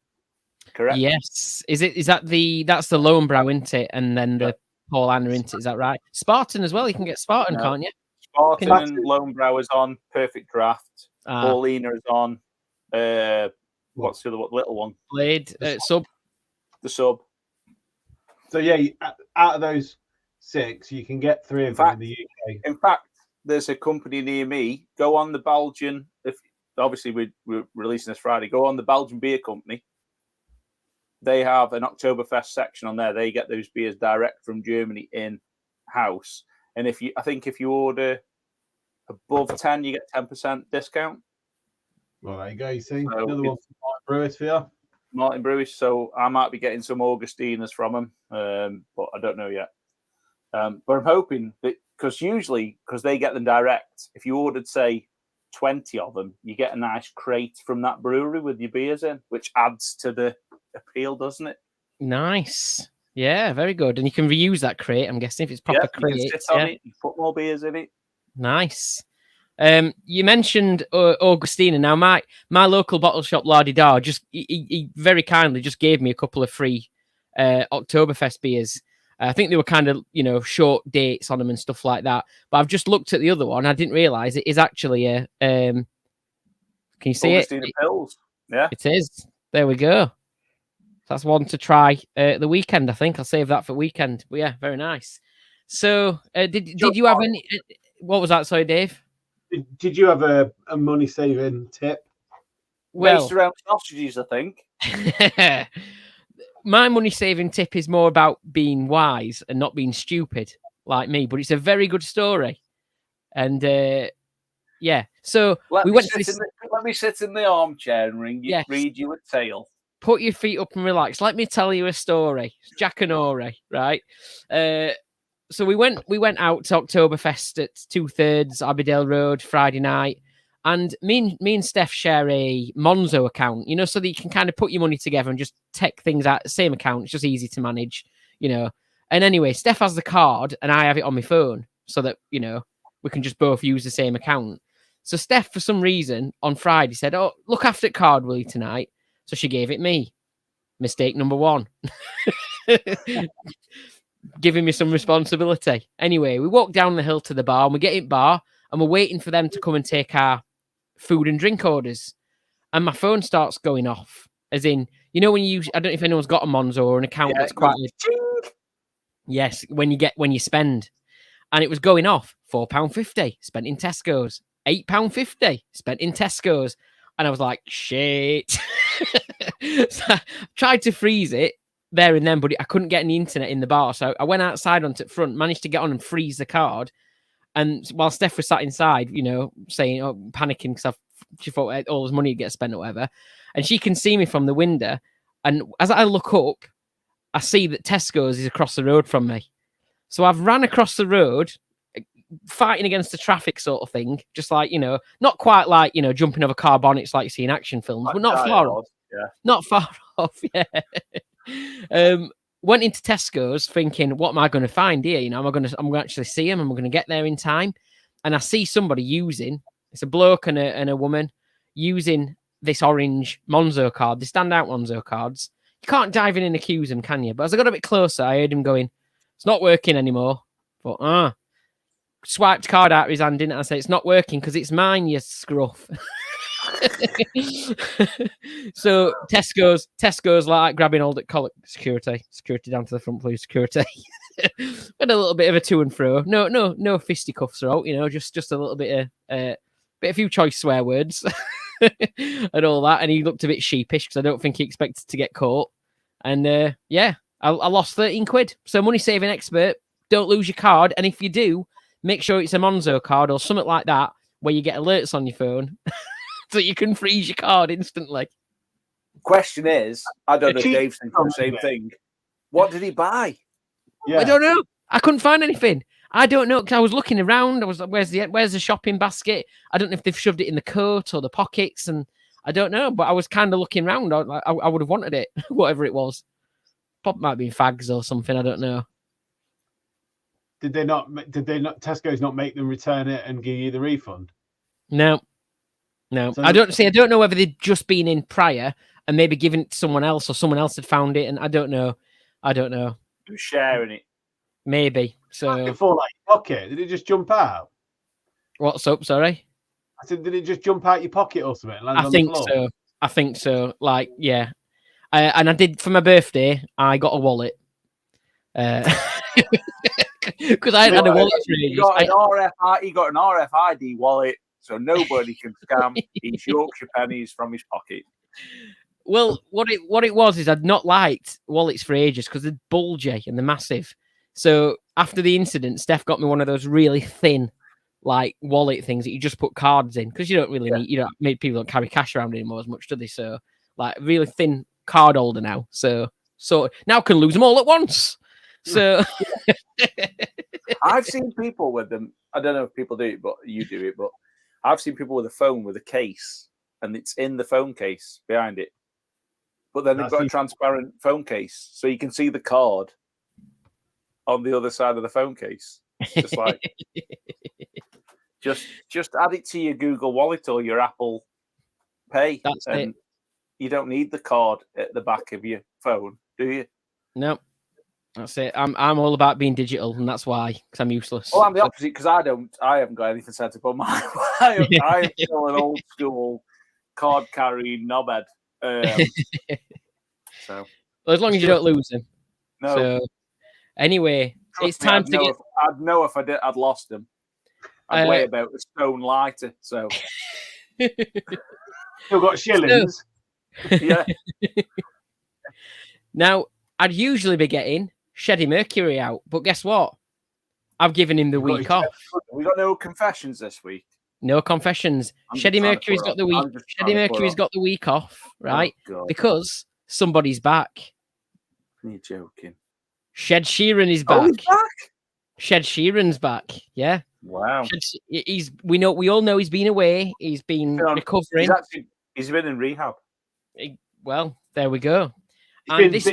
Correct. Yes. Is that that's the Lowenbrau, isn't it? And then the Paulaner, isn't it? Is that right? Spartan as well. You can get Spartan, can't you? Spartan and Lowenbrau is on perfect draft. Paulina is on. What's the other one? Little one. Blade sub. The sub. So yeah, out of those 6, you can get 3 of them in the UK. In fact, there's a company near me. Go on the Belgian. If obviously we're releasing this Friday, go on the Belgian Beer Company. They have an Oktoberfest section on there. They get those beers direct from Germany in house. And if you order above 10, you get 10% discount. Well, there you go. You see, another one from Martin Brewis for you. Martin Brewis. So I might be getting some Augustiners from them, but I don't know yet. But I'm hoping that because they get them direct, if you ordered, say, 20 of them, you get a nice crate from that brewery with your beers in, which adds to the appeal, doesn't it? Nice. Yeah, very good. And you can reuse that crate, I'm guessing, if it's proper crate. You can sit on it, you put more beers in it. Nice. You mentioned Augustina. Now, my local bottle shop, Lardy Dar, he very kindly just gave me a couple of free Oktoberfest beers. I think they were kind of, short dates on them and stuff like that. But I've just looked at the other one. I didn't realise it is actually a... can you see Augustina Pils. Yeah. It is. There we go. That's one to try the weekend, I think. I'll save that for weekend. But yeah, very nice. So, did you have any... What was that? Sorry, Dave? Did you have a money-saving tip? Well, based around sausages, I think. My money-saving tip is more about being wise and not being stupid like me, but it's a very good story. And yeah, so let me sit in the armchair and read you a tale. Put your feet up and relax. Let me tell you a story. It's Jack and Ori, right? So we went out to Oktoberfest at 2/3 Abbeydale Road Friday night, and me and Steph share a Monzo account, so that you can kind of put your money together and just take things out the same account. It's just easy to manage, And anyway, Steph has the card and I have it on my phone so that, we can just both use the same account. So Steph, for some reason, on Friday said, "Oh, look after the card, will you, tonight?" So she gave it me. Mistake number 1. Giving me some responsibility. Anyway, we walk down the hill to the bar and we get in bar and we're waiting for them to come and take our food and drink orders. And my phone starts going off. As in, when you I don't know if anyone's got a Monzo or an account that's quite... Yes, when you spend. And it was going off. £4.50 spent in Tesco's. £8.50 spent in Tesco's. And I was like, shit. So I tried to freeze it there and then, but I couldn't get any internet in the bar. So I went outside onto the front, managed to get on and freeze the card. And while Steph was sat inside, saying, panicking because she thought all his money would get spent or whatever. And she can see me from the window. And as I look up, I see that Tesco's is across the road from me. So I've ran across the road, fighting against the traffic sort of thing. Just like, not quite like, jumping over car bonnets like you see in action films, but not far off. Yeah. Not far off, yeah. Went into Tesco's thinking, what am I going to find here? I'm going to actually see him. I'm going to get there in time. And I see somebody it's a bloke and a woman using this orange Monzo card. They stand out Monzo cards. You can't dive in and accuse them, can you? But as I got a bit closer, I heard him going, "It's not working anymore." But swiped card out of his hand, didn't I? I said, "It's not working because it's mine, you scruff." So Tesco's like grabbing all the collar security down to the front, please, security. had a little bit of a to and fro. No fisticuffs are out, just a little bit of a few choice swear words and all that. And he looked a bit sheepish because I don't think he expected to get caught. And I lost 13 quid. So money saving expert, don't lose your card. And if you do, make sure it's a Monzo card or something like that where you get alerts on your phone so you can freeze your card instantly. Question is, I don't know if Dave's thinking the same thing. What did he buy? Yeah. I don't know. I couldn't find anything. I don't know because I was looking around. I was like, "Where's the shopping basket?" I don't know if they've shoved it in the coat or the pockets, and I don't know. But I was kind of looking around. I would have wanted it, whatever it was. Pop might be fags or something. I don't know. Did they not? Tesco's not make them return it and give you the refund? No. So, I don't know whether they'd just been in prior and maybe given it to someone else or someone else had found it, and I don't know. Who's sharing it? Maybe. So before like your pocket, did it just jump out? What's up? Sorry. I said, did it just jump out your pocket or something? I think so. Like, yeah. And I did for my birthday. I got a wallet. Because I had a wallet. He got an RFID wallet, so nobody can scam his Yorkshire pennies from his pocket. Well, what it was is I'd not liked wallets for ages because they're bulgy and they're massive. So after the incident, Steph got me one of those really thin, like wallet things that you just put cards in because you don't really need. People don't carry cash around anymore as much, do they? So like really thin card holder now. So now I can lose them all at once. So I've seen people with them. I don't know if people do it, but you do it. But I've seen people with a phone with a case, and it's in the phone case behind it. But then they've got a transparent phone case, so you can see the card on the other side of the phone case. Just like, just add it to your Google Wallet or your Apple Pay. That's it. You don't need the card at the back of your phone, do you? No, that's it. I'm all about being digital, and that's why, because I'm useless. Well, I'm the opposite because I haven't got anything set up on mine. I am still an old school card carrying knobhead. So, well, as long as you don't lose them. No. So, anyway, it's time to get. I'd know if I'd lost them. I'd weigh about a stone lighter. So, still got shillings. Yeah. Now, I'd usually be getting Sheddy Mercury out, but guess what? I've given him the week off. We got no confessions this week. No confessions. Sheddy Mercury's got the week. Sheddy Mercury's got the week off, right? Oh, because somebody's back. You're joking. Shed Sheeran is back. Oh, he's back. Shed Sheeran's back. Yeah. Wow. We all know he's been away. He's been recovering. He's been in rehab. Well, there we go. He's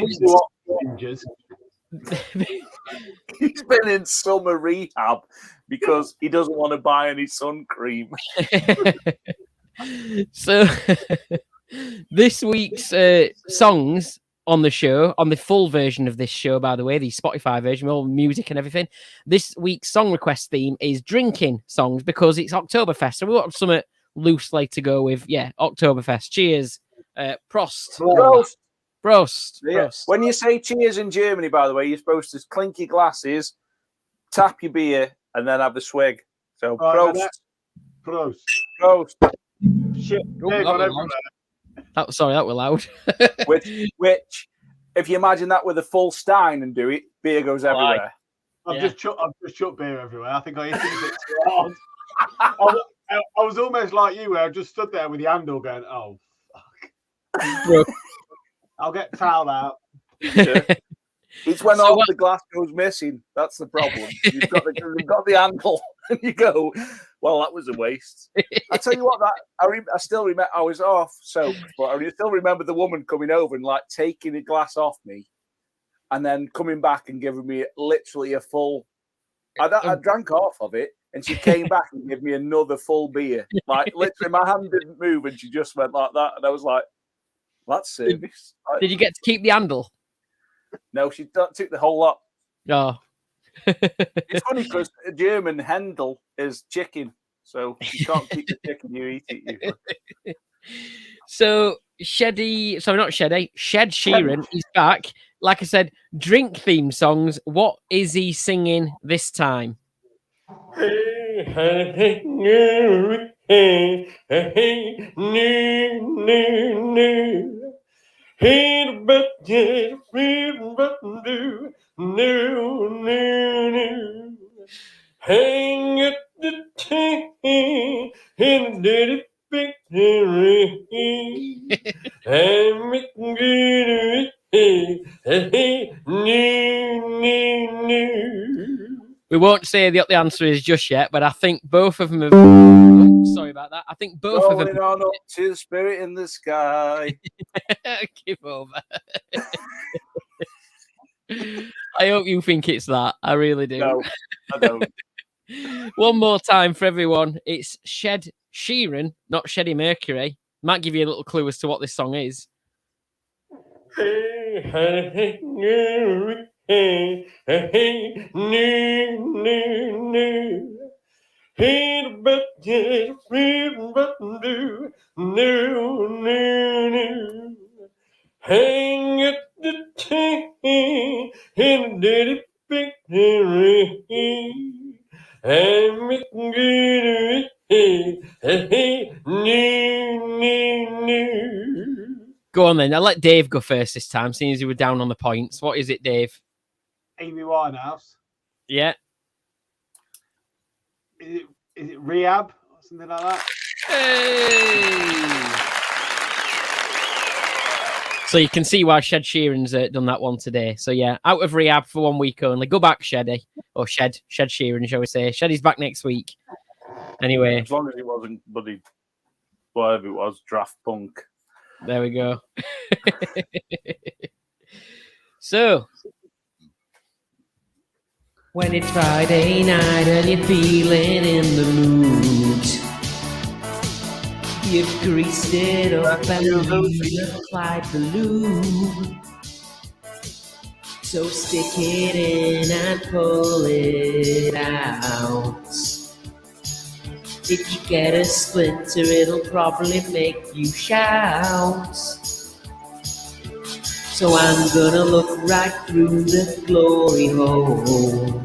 been in summer rehab because he doesn't want to buy any sun cream. So this week's songs on the show, on the full version of this show, by the way, the Spotify version, all music and everything. This week's song request theme is drinking songs because it's Oktoberfest. So we want something loosely to go with. Yeah, Oktoberfest. Cheers. Prost. Prost. Yeah. Prost. When you say cheers in Germany, by the way, you're supposed to clink your glasses, tap your beer, and then have the swig. So Prost. Prost. Shit. Sorry, that was loud. which, if you imagine that with a full stein and do it, beer goes everywhere. I've just chucked beer everywhere. I think I hit it a bit too hard. I was almost like you, where I just stood there with the handle going, "Oh fuck." I'll get towel out. Yeah. It's when all the glass goes missing. That's the problem. You've got the handle, and you go, well, that was a waste. I tell you what, I still remember. I was off soaked, but I still remember the woman coming over and like taking the glass off me, and then coming back and giving me literally a full. I drank half of it, and she came back and gave me another full beer. Like literally, my hand didn't move, and she just went like that, and I was like, "That's service." Did you get to keep the handle? No, she took the whole lot. Oh. It's funny because a German Händel is chicken, so you can't keep the chicken, you eat it. So Shed Sheeran is back. like I said, drink theme songs. What is he singing this time? Hang at the tree in the victory. I'm We won't say what the answer is just yet, but I think both of them have. Oh, sorry about that. I think both of them. Going on up to the spirit in the sky. Give over. I hope you think it's that. I really do. No, I don't. One more time for everyone. It's Shed Sheeran, not Sheddy Mercury. Might give you a little clue as to what this song is. Hang at the tree in the victory. I'm Go on then. I'll let Dave go first this time, seeing as you were down on the points. What is it, Dave? Amy Winehouse. Yeah. Is it Rehab or something like that? Hey! So you can see why Shed Sheeran's done that one today. So yeah, out of rehab for 1 week only. Go back, Sheddy. Or Shed Sheeran, shall we say. Sheddy's back next week. Anyway. As long as it wasn't bloody, whatever it was, draft punk. There we go. So, when it's Friday night and you're feeling in the mood, you've greased it up and you've applied the lube. So stick it in and pull it out. If you get a splinter, it'll probably make you shout. So I'm gonna look right through the glory hole.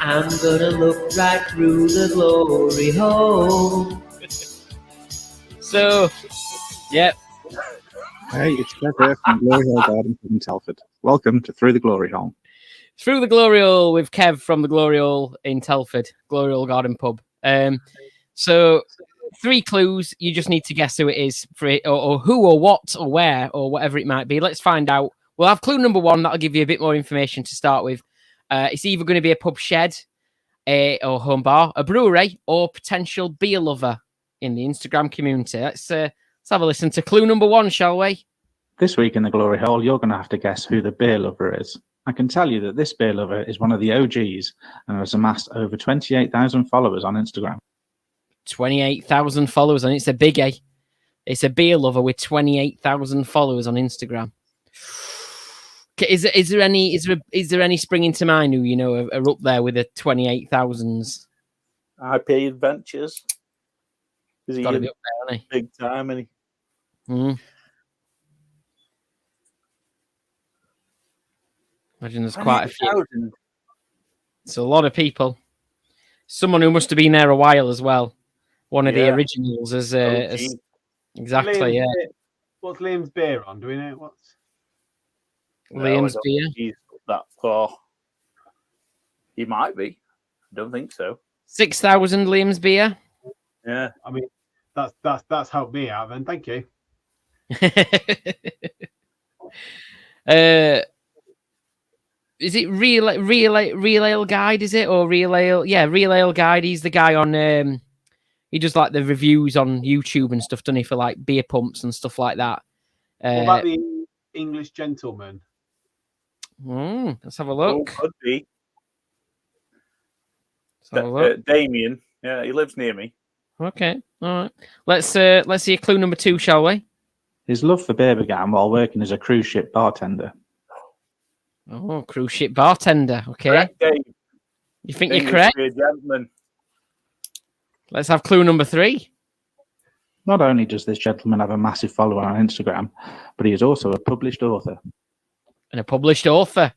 I'm gonna look right through the glory hole. So, yep. Hey, it's Kev here from Glory Hole Garden Pub in Telford. Welcome to Through the Glory Hole. Through the Glory Hole with Kev from the Glory Hole in Telford, Glory Hole Garden Pub. So 3 clues. You just need to guess who it is for it, or who, or what, or where, or whatever it might be. Let's find out. We'll have clue number 1. That'll give you a bit more information to start with. It's either going to be a pub shed, or home bar, a brewery, or potential beer lover in the Instagram community. Let's have a listen to clue number 1, shall we? This week in the Glory Hole, you're going to have to guess who the beer lover is. I can tell you that this beer lover is one of the OGs and has amassed over 28,000 followers on Instagram. 28,000 followers, and it's a biggie. It's a beer lover with 28,000 followers on Instagram. Is there any springing to mind who you know are up there with the 28,000s? IP Adventures. Is he Got to be up there, hasn't he? big time? And Imagine there's quite a few. 28,000. It's a lot of people. Someone who must have been there a while as well. One of the originals as exactly. Liam's Yeah. beer. What's Liam's beer on? Do we know what's Liam's beer. He's that far. He might be. I don't think so. 6,000 Liam's beer. Yeah. I mean, that's helped me out. Then thank you. Is it Real Ale Guide? Is it, or Real Ale? Yeah, Real Ale Guide. He's the guy on. He does like the reviews on YouTube and stuff, doesn't he, for like beer pumps and stuff like that. What about the English Gentleman? Let's have a look. Oh, could be. Let's have a look. Damien. Yeah, he lives near me. Okay, all right. Let's see clue number 2, shall we? His love for beer began while working as a cruise ship bartender. Oh, cruise ship bartender. Okay. Correct, Dave. You think English you're correct? beer gentleman. Let's have clue number 3. Not only does this gentleman have a massive follower on Instagram, but he is also a published author. And a published author.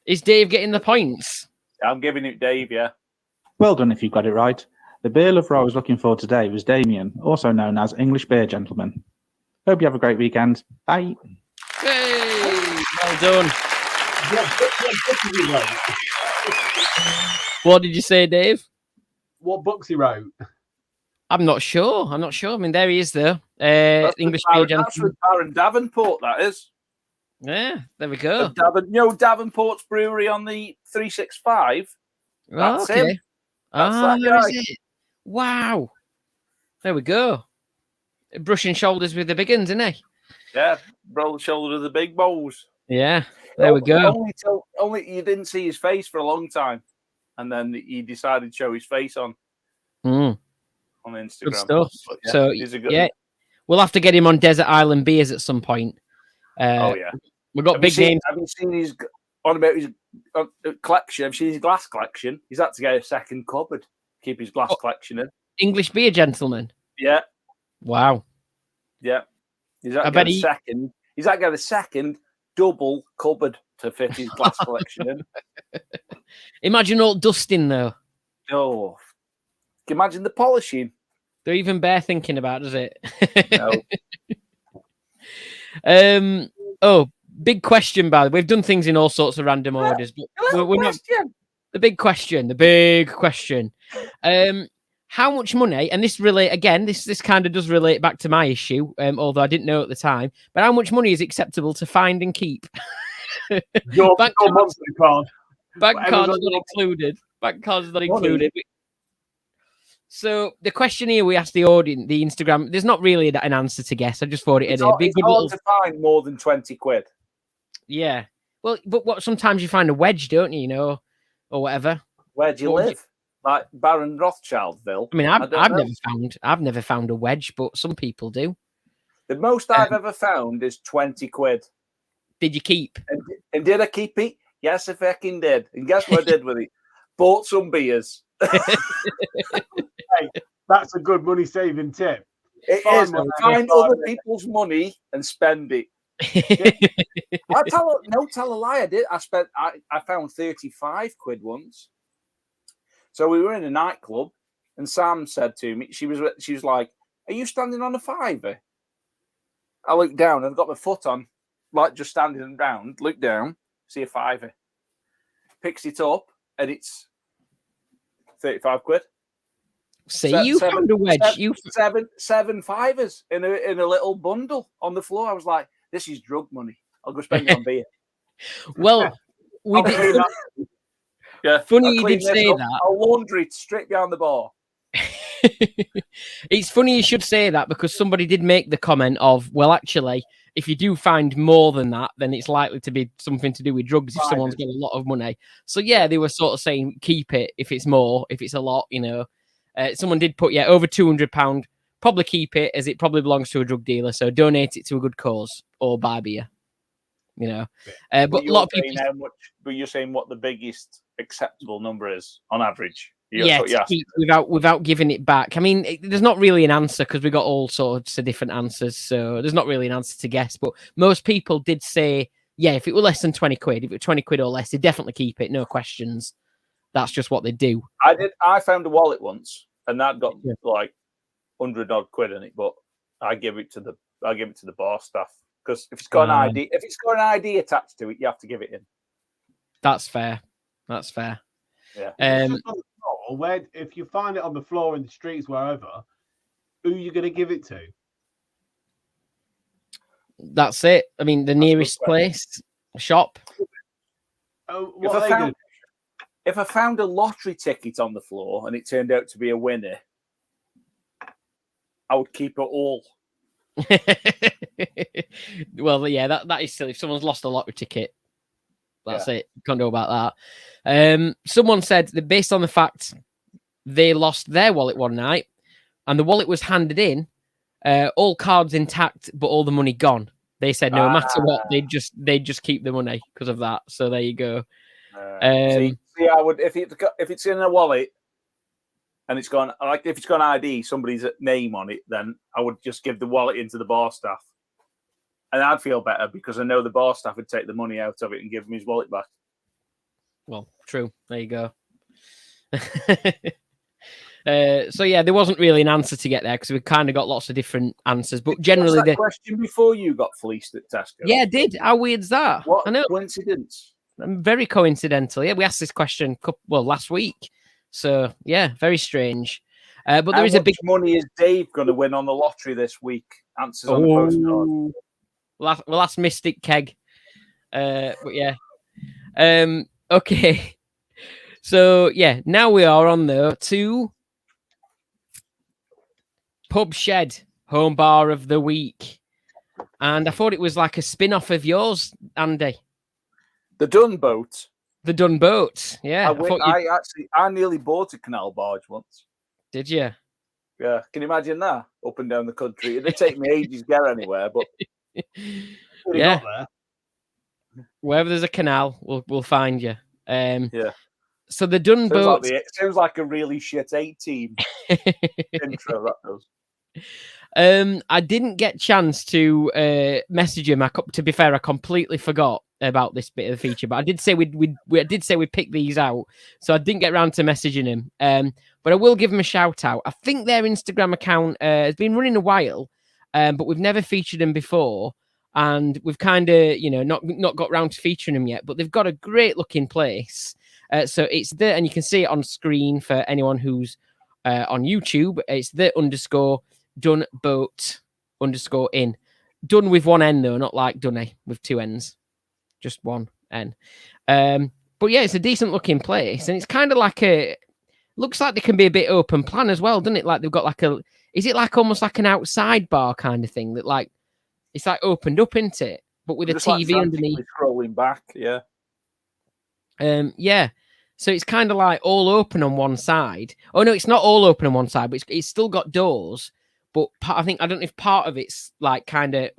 Is Dave getting the points? I'm giving it Dave, yeah. Well done if you got it right. The beer lover I was looking for today was Damien, also known as English Beer Gentleman. Hope you have a great weekend. Bye. Hey, well done. What did you say, Dave? What books he wrote? I'm not sure. I mean, there he is, though. English Beer That's Gentleman. with Baron Davenport, that is. Yeah, there we go. Davenport's brewery on the 365. That's okay. him. That's that guy. Is it? Wow. There we go. Brushing shoulders with the big uns, isn't he? Yeah, broad shoulder of the big bowls. Yeah, there we go. Only you didn't see his face for a long time, and then he decided to show his face on Instagram. Good stuff. But yeah, So he's a good. Yeah, we'll have to get him on Desert Island Beers at some point. Oh yeah, we've got big names. Have you seen his on about his collection? Have you seen his glass collection? He's had to get a second cupboard to keep his glass collection in. English Beer Gentleman. Yeah. Wow. Yeah. He's had to get a second double cupboard to fit his glass collection in. Imagine all dusting though. Oh, can you imagine the polishing? They're even bare thinking about, does it? No. Big question, by the way. We've done things in all sorts of random orders, but we're not. The big question. How much money? And this really, again, this kind of does relate back to my issue, although I didn't know at the time. But how much money is acceptable to find and keep? Your monthly card. Bank cards not included. Bank cards not included. So the question here we asked the audience, the Instagram. There's not really an answer to guess. I just thought it. It's hard to find more than 20 quid. Yeah. Well, but sometimes you find a wedge, don't you? You know, or whatever. Where do you live? Like Baron Rothschildville. I mean, I've never found a wedge, but some people do. The most I've ever found is 20 quid. Did you keep? And did I keep it? Yes, I fucking did. And guess what I did with it? Bought some beers. Hey, that's a good money saving tip. It is. Find other people's money and spend it. Tell a lie. I did. I found 35 quid once. So we were in a nightclub, and Sam said to me, she was like, "Are you standing on a fiver?" I looked down and got my foot on, like just standing around. Look down, see a fiver. Picks it up, and it's 35 quid. See, you found a wedge. Seven fivers in a little bundle on the floor. I was like, "This is drug money. I'll go spend it on beer." Well, we did. Yeah, funny you did say that. I'll laundry it straight behind the bar. It's funny you should say that because somebody did make the comment of, well, actually, if you do find more than that, then it's likely to be something to do with drugs if someone's got a lot of money. So, yeah, they were sort of saying keep it if it's more, if it's a lot, you know. Someone did put, over £200, probably keep it as it probably belongs to a drug dealer. So donate it to a good cause or buy beer, you know. But a lot of people... But you're saying what the biggest acceptable number is on average? To keep without giving it back. I mean, there's not really an answer because we got all sorts of different answers. So there's not really an answer to guess. But most people did say, yeah, if it were less than 20 quid, if it were 20 quid or less, they definitely keep it. No questions. That's just what they do. I found a wallet once, and that got like 100 odd quid in it. But I give it to the bar staff because if it's got an ID attached to it, you have to give it in. That's fair. Yeah. Where if you find it on the floor in the streets wherever, who are you going to give it to? That's it. I mean, the nearest place, shop. If I found a lottery ticket on the floor and it turned out to be a winner, I would keep it all. Well, yeah, that is silly. If someone's lost a lottery ticket, that's it. You can't know about that. Someone said that based on the fact they lost their wallet one night and the wallet was handed in, all cards intact, but all the money gone. They said no matter what, they'd just keep the money because of that. So there you go. See, I would if it's in a wallet and it's gone like if it's got an ID, somebody's name on it, then I would just give the wallet into the bar staff, and I'd feel better because I know the bar staff would take the money out of it and give him his wallet back. Well, true. There you go. So yeah, there wasn't really an answer to get there because we kind of got lots of different answers, but generally the question before you got fleeced at Tesco. Yeah, I did. How weird's that? What I know. coincidence? Very coincidental. Yeah, we asked this question last week. So yeah, very strange. But there is a big money is Dave going to win on the lottery this week? Answers on the postcard. We'll ask Mystic Keg. But yeah. Okay. So yeah, now we are on though to Pub Shed, home bar of the week. And I thought it was like a spin-off of yours, Andy. The Dun Boat. The Dun Boat, yeah. I nearly bought a canal barge once. Did you? Yeah. Can you imagine that? Up and down the country. It'd take me ages to get anywhere, but yeah. Wherever there's a canal, we'll find you. Yeah. So the Dun Boat sounds like a really shit 8-team intro. That does. I didn't get a chance to message him. To be fair, I completely forgot about this bit of the feature, but I did say we'd pick these out, so I didn't get around to messaging him. But I will give him a shout out. I think their Instagram account has been running a while, but we've never featured them before, and we've kind of not got round to featuring them yet. But they've got a great looking place. So it's there, and you can see it on screen for anyone who's on YouTube. It's _Dun Boat _in. Done with one N though, not like Dunny with two N's, just one N. But yeah, it's a decent looking place, and it's kind of like looks like they can be a bit open plan as well, doesn't it? Like they've got is it like almost like an outside bar kind of thing that like it's like opened up, isn't it? But with a TV like underneath, scrolling back, yeah. Yeah. So it's kind of like all open on one side. Oh no, it's not all open on one side, but it's still got doors. But I don't know if part of it's like kind of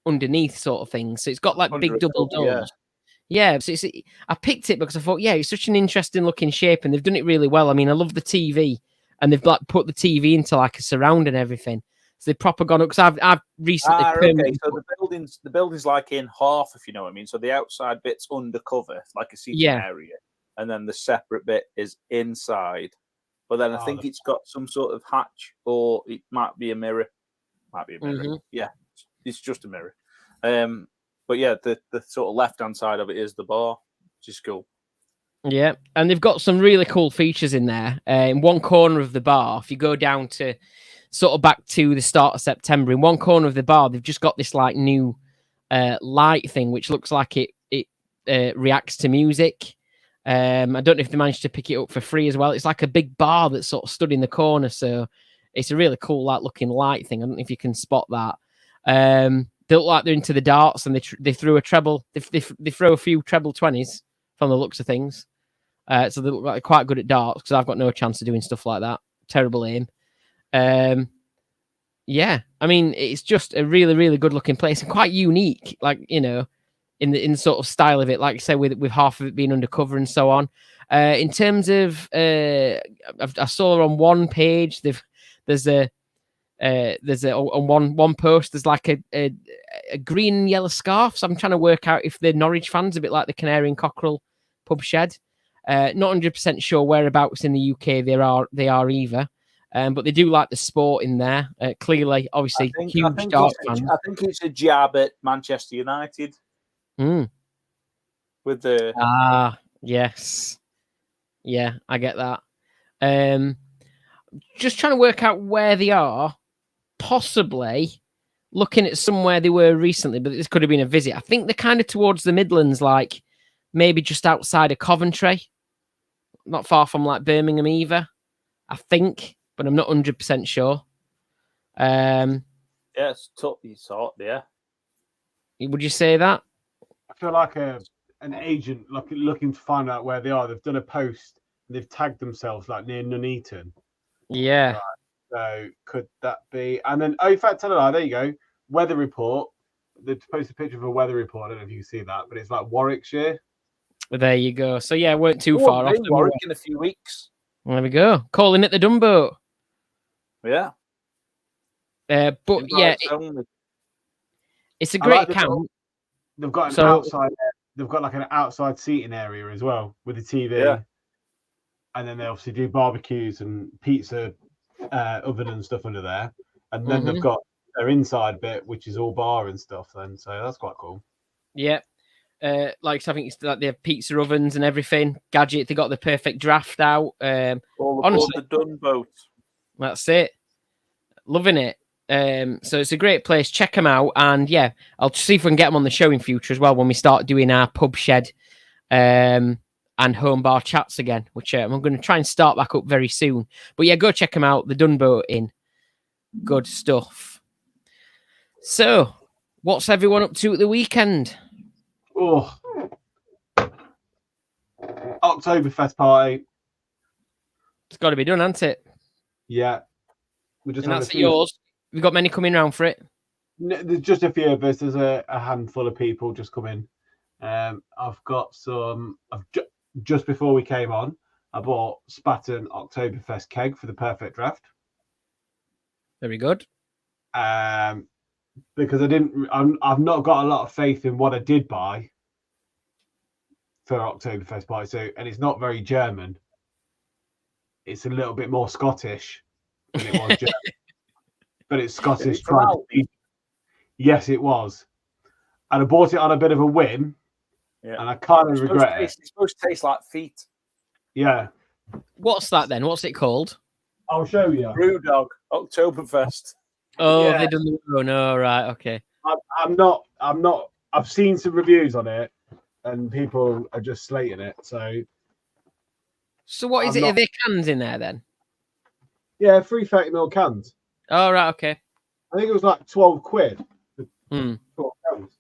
underneath sort of thing. So it's got like big double doors. Yeah. So I picked it because I thought, yeah, it's such an interesting looking shape, and they've done it really well. I mean, I love the TV, and they've like put the TV into like a surround and everything. So they've proper gone up because I've recently. Okay. So the building's like in half, if you know what I mean. So the outside bit's undercover, like a seating area, and then the separate bit is inside. But then I think it's got some sort of hatch, or it might be a mirror. Mm-hmm. Yeah, it's just a mirror. But yeah, the sort of left-hand side of it is the bar, which is cool. Yeah, and they've got some really cool features in there. In one corner of the bar, if you go down to sort of back to the start of September, in one corner of the bar, they've just got this like new light thing, which looks like it reacts to music. I don't know if they managed to pick it up for free as well. It's like a big bar that's sort of stood in the corner, so it's a really cool like looking light thing. I don't know if you can spot that. They look like they're into the darts, and they threw a treble. They throw a few treble 20s from the looks of things. So they look like they're quite good at darts, because I've got no chance of doing stuff like that. Terrible aim. Yeah, I mean, it's just a really, really good looking place and quite unique. Like, in the sort of style of it, like I say, with half of it being undercover and so on. In terms of, I saw on one page there's on one post there's like a green and yellow scarf. So I'm trying to work out if they're Norwich fans, a bit like the Canary and Cockerel Pub Shed. Not 100% sure whereabouts in the UK they are either. But they do like the sport in there. Clearly, obviously, huge dart fans. I think it's a jab at Manchester United. With the yes, yeah, I get that. Just trying to work out where they are. Possibly looking at somewhere they were recently, but this could have been a visit. I think they're kind of towards the Midlands, like maybe just outside of Coventry, not far from like Birmingham either. I think, but I'm not 100% sure. Yeah, it's tough. Yeah. Would you say that? I feel like an agent looking to find out where they are. They've done a post and they've tagged themselves like near Nuneaton. Yeah. Right. So could that be? And then, in fact, tell a lie. There you go. Weather report. They've posted a picture of a weather report. I don't know if you can see that, but it's like Warwickshire. There you go. So yeah, weren't too far off. Warwick in a few weeks. There we go. Calling it the Dumbo. Yeah. But yeah, it's a great camp. They've got an outside. They've got like an outside seating area as well with a TV. Yeah. And then they obviously do barbecues and pizza oven and stuff under there. And then they've got their inside bit, which is all bar and stuff. Then so that's quite cool. Yeah. Like I think it's like they have pizza ovens and everything. Gadget, they got the perfect draft out. All honestly, the done boat. That's it. Loving it. So it's a great place. Check them out, and yeah, I'll see if we can get them on the show in future as well when we start doing our pub shed and home bar chats again, which I'm going to try and start back up very soon. But yeah, go check them out. The Dunboat Inn. Good stuff. So, what's everyone up to at the weekend? Oh, Oktoberfest party. It's got to be done, hasn't it? Yeah. We just and that's yours. We've got many coming round for it. There's just a few of us. There's a handful of people just coming. I've got some. Just before we came on, I bought Spatten Oktoberfest keg for the perfect draft. Very good. Because I've not got a lot of faith in what I did buy for Oktoberfest party. So, and it's not very German. It's a little bit more Scottish than it was German. But it's Scottish. Yes, it was. And I bought it on a bit of a whim. Yeah. And I kind of regret it. It's supposed to taste like feet. Yeah. What's that then? What's it called? I'll show you. Brewdog Oktoberfest. Oh, yeah. They've done the no, right, okay. I'm not. I've seen some reviews on it, and people are just slating it. So what is it? Are there cans in there then? Yeah, 330ml cans. Oh, right, okay. I think it was like 12 quid. 12 cans.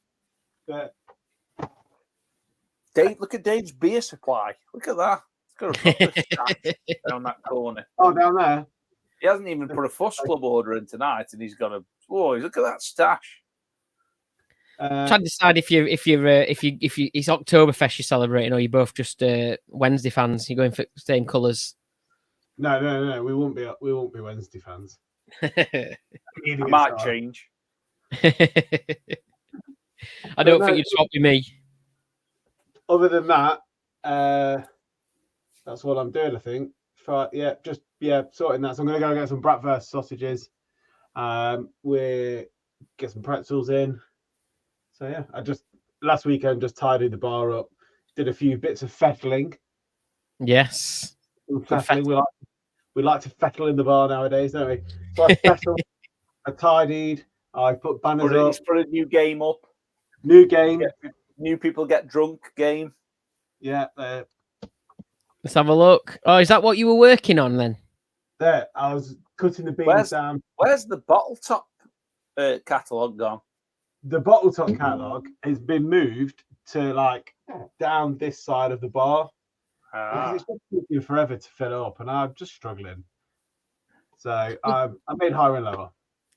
But Dave, look at Dave's beer supply. Look at that. It's got a proper stack down that corner. Oh, down there. He hasn't even put a Fuss Club order in tonight, and he's got a. Oh, look at that stash. Trying to decide if it's Oktoberfest you're celebrating, or you're both just Wednesday fans. You're going for the same colours. No. We won't be Wednesday fans. I might change. I don't think you'd swap with me. Other than that, that's what I'm doing. I think. Sorting that. So I'm going to go get some bratwurst sausages. We get some pretzels in. So yeah, last weekend just tidied the bar up. Did a few bits of fettling. Yes. Fettling. We like to fettle in the bar nowadays, don't we? So I fettled, I tidied, I put banners up. Put a new game up. New game. New people get drunk game. Yeah. Let's have a look. Oh, is that what you were working on then? There, I was cutting the beans down. Where's the bottle top catalogue gone? The bottle top catalogue has been moved to like down this side of the bar. Because it's just taking forever to fill up, and I'm just struggling. So I made higher and lower.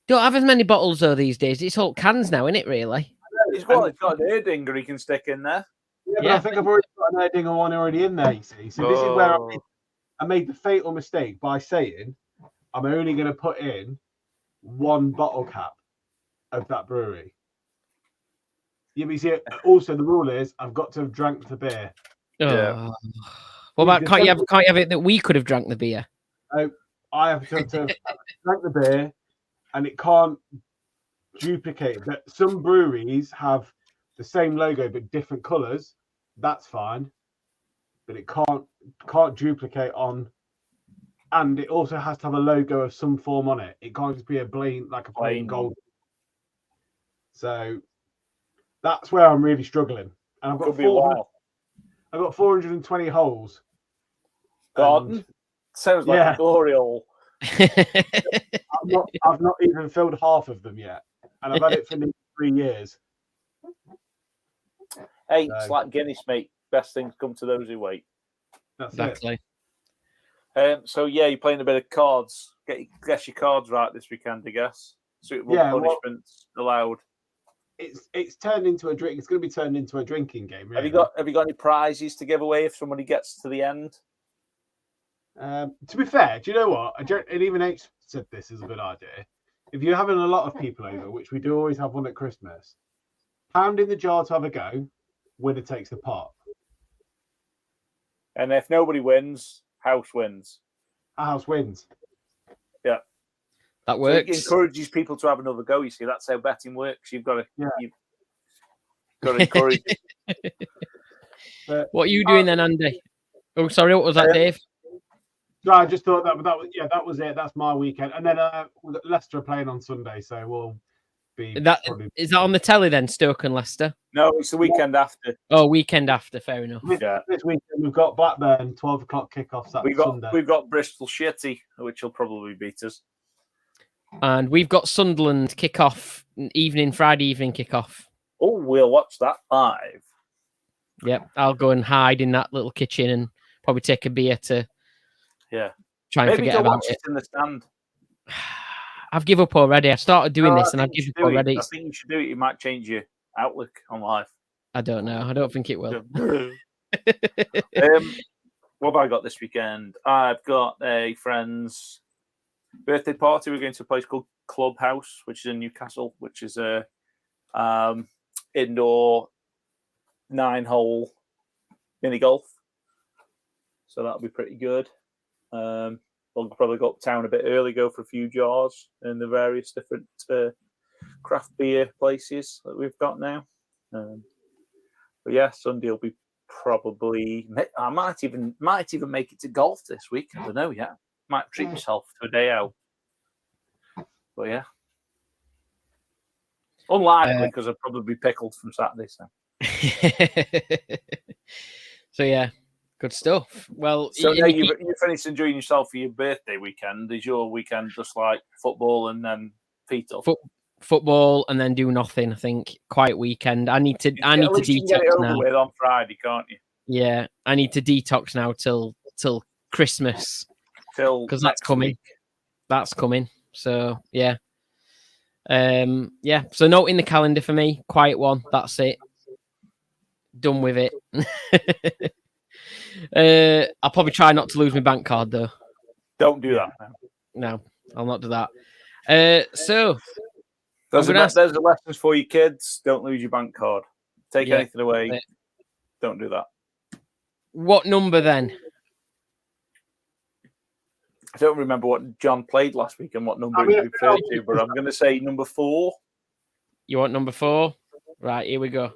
Don't have as many bottles though these days. It's all cans now, isn't it? Really? He's got an Erdinger he can stick in there. Yeah, but I think I've already got an Erdinger one already in there. You see, so this is where I made the fatal mistake by saying I'm only going to put in one bottle cap of that brewery. Yeah, but you see, also the rule is I've got to have drank the beer. Yeah. What about can't you have it that we could have drank the beer? I have to have drank the beer, and it can't duplicate. But some breweries have the same logo but different colours. That's fine, but it can't duplicate on. And it also has to have a logo of some form on it. It can't just be a plain gold. So that's where I'm really struggling. And I've got 420 holes. Garden sounds like a glory hole. I've not even filled half of them yet, and I've had it for nearly 3 years. Hey, it's like Guinness, mate. Best things come to those who wait. That's exactly. So yeah, you're playing a bit of cards. Guess your cards right this weekend, I guess. Suitable punishments allowed. It's turned into a drink. It's going to be turned into a drinking game. Really. Have you got any prizes to give away if somebody gets to the end? To be fair, do you know what? And even H said this is a good idea. If you're having a lot of people over, which we do always have one at Christmas, pound in the jar to have a go. Winner takes the pot. And if nobody wins, house wins. Our house wins. Yeah. That works. So it encourages people to have another go. You see, that's how betting works. You've got to encourage. But, what are you doing then, Andy? Oh, sorry, what was that, Dave? No, I just thought that was it. That's my weekend. And then Leicester are playing on Sunday, so we'll be. Is that on the telly then, Stoke and Leicester? No, it's the weekend after. Oh, weekend after. Fair enough. This weekend we've got Blackburn 12:00 kickoff. Sunday. We've got Bristol Shitty, which will probably beat us. And we've got Sunderland kickoff Friday evening kickoff. Oh, we'll watch that live. Yep, I'll go and hide in that little kitchen and probably take a beer to try and Maybe forget go about watch it in the stand. I've given up already. I started doing this and I've given up already. I think you should do it. It might change your outlook on life. I don't know. I don't think it will. What have I got this weekend? I've got a friend's birthday party. We're going to a place called Clubhouse, which is in Newcastle, which is a indoor 9-hole mini golf. So that'll be pretty good. We'll probably go uptown a bit early, go for a few jars in the various different craft beer places that we've got now. But yeah, Sunday will be probably. I might even make it to golf this week. I don't know yet. Might treat myself to a day out. But yeah, unlikely because I'll probably be pickled from Saturday. So yeah, good stuff. Well, so now you finished enjoying yourself for your birthday weekend. Is your weekend just like football and then feet up? Football and then do nothing. I think quiet weekend. I need to detox you can get it over now. with on Friday, can't you? Yeah, I need to detox now till Christmas because that's coming. Week. That's coming. So yeah, So note in the calendar for me, quiet one. That's it. Done with it. I'll probably try not to lose my bank card though. Don't do that. No, I'll not do that. So there's the lessons for your kids. Don't lose your bank card. Take anything away. Don't do that. What number then? I don't remember what John played last week and what number he referred to, but I'm going to say number 4. You want number 4? Right, here we go.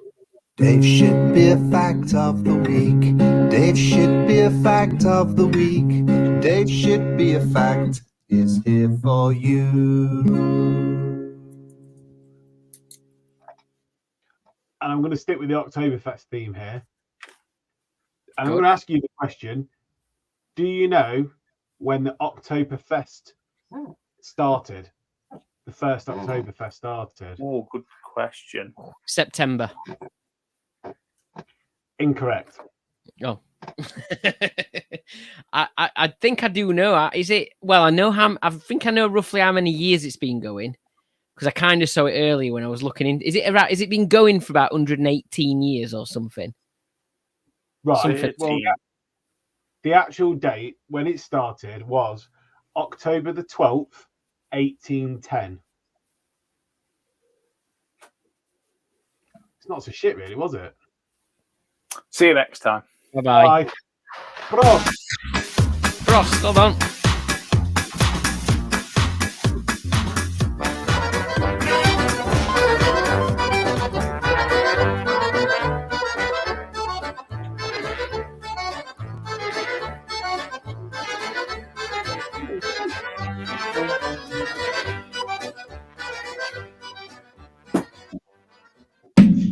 Dave should be a fact of the week. Dave should be a fact of the week. Dave should be a fact is here for you. And I'm going to stick with the Oktoberfest theme here. And I'm going to ask you the question. Do you know when the Oktoberfest started? The first Oktoberfest started? Oh, good question. September. Incorrect. Oh. I think I do know. Is it? Well, I know how. I think I know roughly how many years it's been going because I kind of saw it earlier when I was looking in. Is it been going for about 118 years or something? Right. Something. Well, the actual date when it started was October the 12th, 1810. It's not so shit, really, was it? See you next time. Bye-bye. Bye. Prost. Prost, hold on.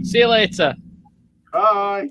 See you later. Bye.